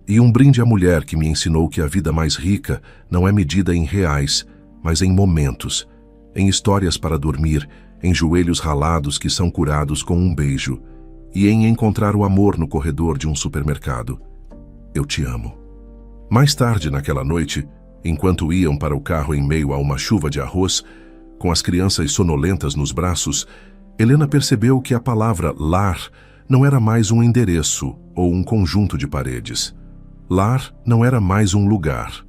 "E um brinde à mulher que me ensinou que a vida mais rica não é medida em reais, mas em momentos, em histórias para dormir, em joelhos ralados que são curados com um beijo, e em encontrar o amor no corredor de um supermercado. Eu te amo." Mais tarde naquela noite, enquanto iam para o carro em meio a uma chuva de arroz, com as crianças sonolentas nos braços, Helena percebeu que a palavra lar não era mais um endereço ou um conjunto de paredes. Lar não era mais um lugar.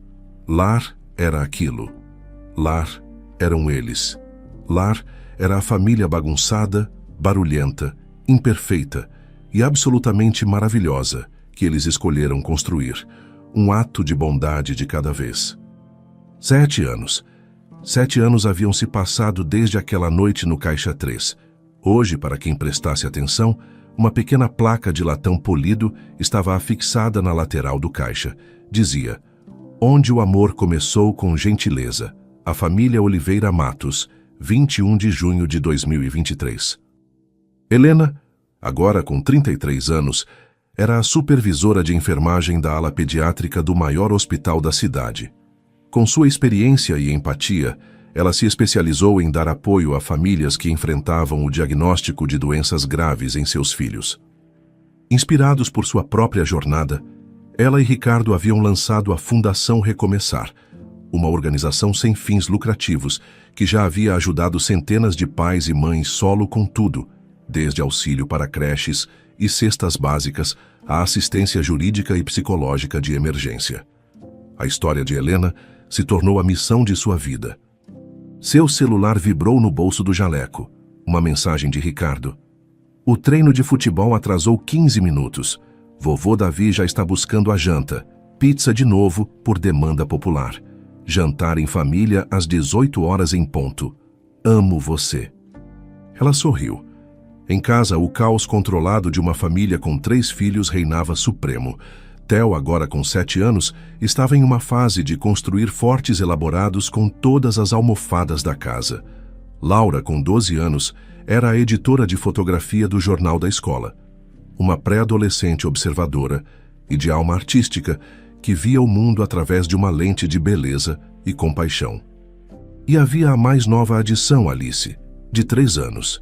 Lar era aquilo. Lar eram eles. Lar era a família bagunçada, barulhenta, imperfeita e absolutamente maravilhosa que eles escolheram construir, um ato de bondade de cada vez. 7 anos. 7 anos haviam se passado desde aquela noite no Caixa 3. Hoje, para quem prestasse atenção, uma pequena placa de latão polido estava afixada na lateral do caixa. Dizia: Onde o amor começou com gentileza. A família Oliveira Matos, 21 de junho de 2023. Helena, agora com 33 anos, era a supervisora de enfermagem da ala pediátrica do maior hospital da cidade. Com sua experiência e empatia, ela se especializou em dar apoio a famílias que enfrentavam o diagnóstico de doenças graves em seus filhos. Inspirados por sua própria jornada, ela e Ricardo haviam lançado a Fundação Recomeçar, uma organização sem fins lucrativos que já havia ajudado centenas de pais e mães solo com tudo, desde auxílio para creches e cestas básicas à assistência jurídica e psicológica de emergência. A história de Helena se tornou a missão de sua vida. Seu celular vibrou no bolso do jaleco. Uma mensagem de Ricardo. O treino de futebol atrasou 15 minutos. Vovô Davi já está buscando a janta. Pizza de novo por demanda popular. Jantar em família às 18 horas em ponto. Amo você. Ela sorriu. Em casa, o caos controlado de uma família com 3 filhos reinava supremo. Theo, agora com 7 anos, estava em uma fase de construir fortes elaborados com todas as almofadas da casa. Laura, com 12 anos, era a editora de fotografia do jornal da escola. Uma pré-adolescente observadora e de alma artística que via o mundo através de uma lente de beleza e compaixão. E havia a mais nova adição, Alice, de 3 anos.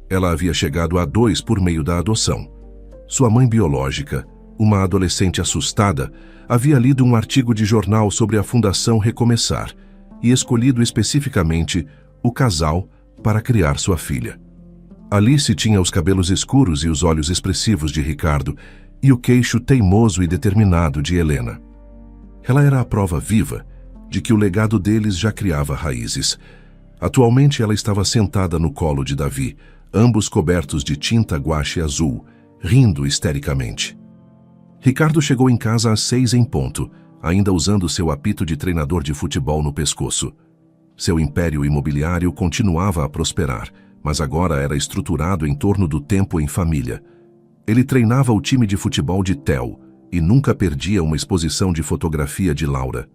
Ela havia chegado a 2 por meio da adoção. Sua mãe biológica, uma adolescente assustada, havia lido um artigo de jornal sobre a Fundação Recomeçar e escolhido especificamente o casal para criar sua filha. Alice tinha os cabelos escuros e os olhos expressivos de Ricardo e o queixo teimoso e determinado de Helena. Ela era a prova viva de que o legado deles já criava raízes. Atualmente ela estava sentada no colo de Davi, ambos cobertos de tinta guache azul, rindo histericamente. Ricardo chegou em casa às 6 em ponto, ainda usando seu apito de treinador de futebol no pescoço. Seu império imobiliário continuava a prosperar, mas agora era estruturado em torno do tempo em família. Ele treinava o time de futebol de Theo e nunca perdia uma exposição de fotografia de Laura.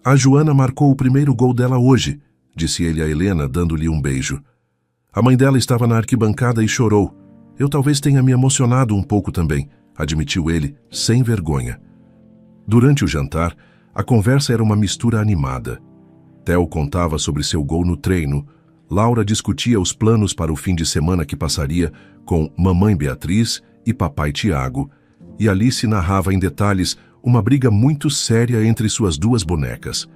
A Joana marcou o primeiro gol dela hoje, disse ele a Helena, dando-lhe um beijo. A mãe dela estava na arquibancada e chorou. Eu talvez tenha me emocionado um pouco também, admitiu ele, sem vergonha. Durante o jantar, a conversa era uma mistura animada. Theo contava sobre seu gol no treino, Laura discutia os planos para o fim de semana que passaria com mamãe Beatriz e papai Tiago, e Alice narrava em detalhes uma briga muito séria entre suas 2 bonecas.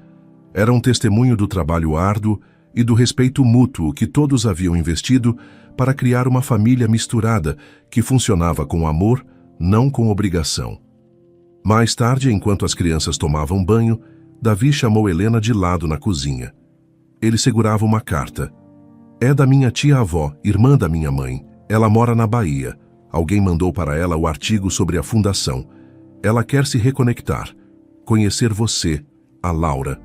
Era um testemunho do trabalho árduo e do respeito mútuo que todos haviam investido para criar uma família misturada que funcionava com amor, não com obrigação. Mais tarde, enquanto as crianças tomavam banho, Davi chamou Helena de lado na cozinha. Ele segurava uma carta. É da minha tia-avó, irmã da minha mãe. Ela mora na Bahia. Alguém mandou para ela o artigo sobre a fundação. Ela quer se reconectar, conhecer você, a Laura.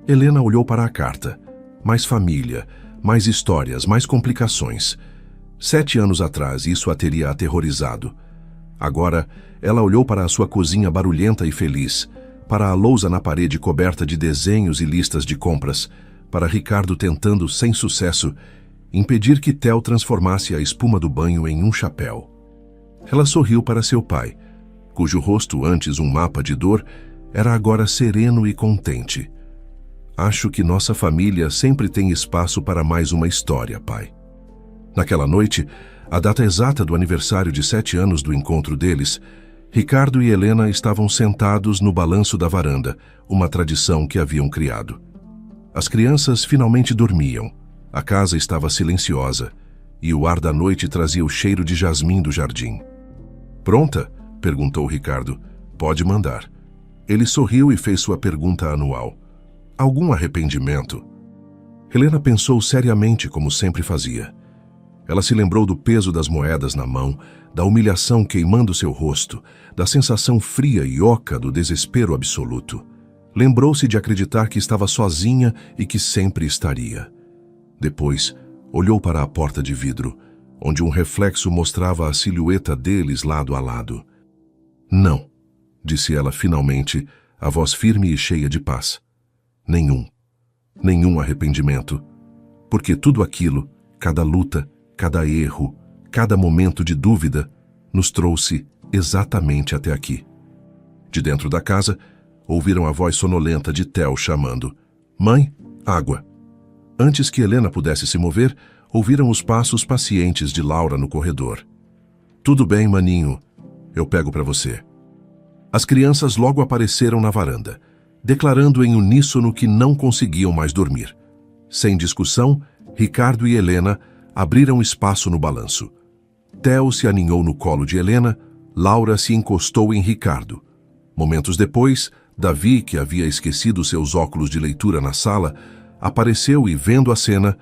Helena olhou para a carta. Mais família, mais histórias, mais complicações. 7 anos atrás, isso a teria aterrorizado. Agora, ela olhou para a sua cozinha barulhenta e feliz, para a lousa na parede coberta de desenhos e listas de compras, para Ricardo tentando, sem sucesso, impedir que Theo transformasse a espuma do banho em um chapéu. Ela sorriu para seu pai, cujo rosto, antes um mapa de dor, era agora sereno e contente. Acho que nossa família sempre tem espaço para mais uma história, pai. Naquela noite, a data exata do aniversário de 7 anos do encontro deles, Ricardo e Helena estavam sentados no balanço da varanda, uma tradição que haviam criado. As crianças finalmente dormiam, a casa estava silenciosa e o ar da noite trazia o cheiro de jasmim do jardim. Pronta? Perguntou Ricardo. Pode mandar. Ele sorriu e fez sua pergunta anual. Algum arrependimento? Helena pensou seriamente, como sempre fazia. Ela se lembrou do peso das moedas na mão, da humilhação queimando seu rosto, da sensação fria e oca do desespero absoluto. Lembrou-se de acreditar que estava sozinha e que sempre estaria. Depois, olhou para a porta de vidro, onde um reflexo mostrava a silhueta deles lado a lado. Não, disse ela finalmente, a voz firme e cheia de paz. Nenhum arrependimento. Porque tudo aquilo, cada luta, cada erro, cada momento de dúvida, nos trouxe exatamente até aqui. De dentro da casa, ouviram a voz sonolenta de Theo chamando: "Mãe, água." Antes que Helena pudesse se mover, ouviram os passos pacientes de Laura no corredor. "Tudo bem, maninho. Eu pego para você." As crianças logo apareceram na varanda, declarando em uníssono que não conseguiam mais dormir. Sem discussão, Ricardo e Helena abriram espaço no balanço. Theo se aninhou no colo de Helena, Laura se encostou em Ricardo. Momentos depois, Davi, que havia esquecido seus óculos de leitura na sala, apareceu e, vendo a cena,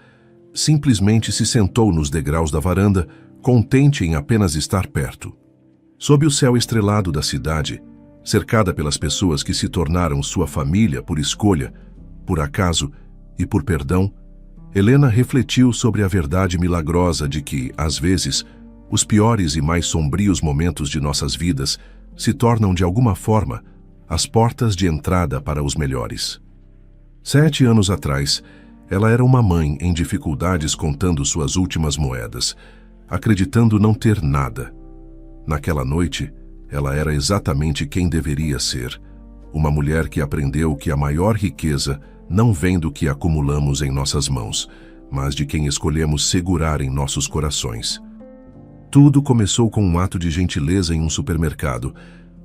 simplesmente se sentou nos degraus da varanda, contente em apenas estar perto. Sob o céu estrelado da cidade, cercada pelas pessoas que se tornaram sua família por escolha, por acaso e por perdão, Helena refletiu sobre a verdade milagrosa de que, às vezes, os piores e mais sombrios momentos de nossas vidas se tornam, de alguma forma, as portas de entrada para os melhores. 7 anos atrás, ela era uma mãe em dificuldades contando suas últimas moedas, acreditando não ter nada. Naquela noite, ela era exatamente quem deveria ser, uma mulher que aprendeu que a maior riqueza não vem do que acumulamos em nossas mãos, mas de quem escolhemos segurar em nossos corações. Tudo começou com um ato de gentileza em um supermercado,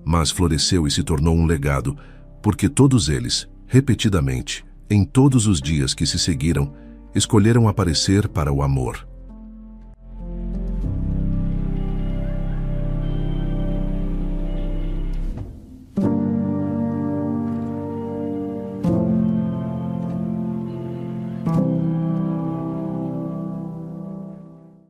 mas floresceu e se tornou um legado, porque todos eles, repetidamente, em todos os dias que se seguiram, escolheram aparecer para o amor.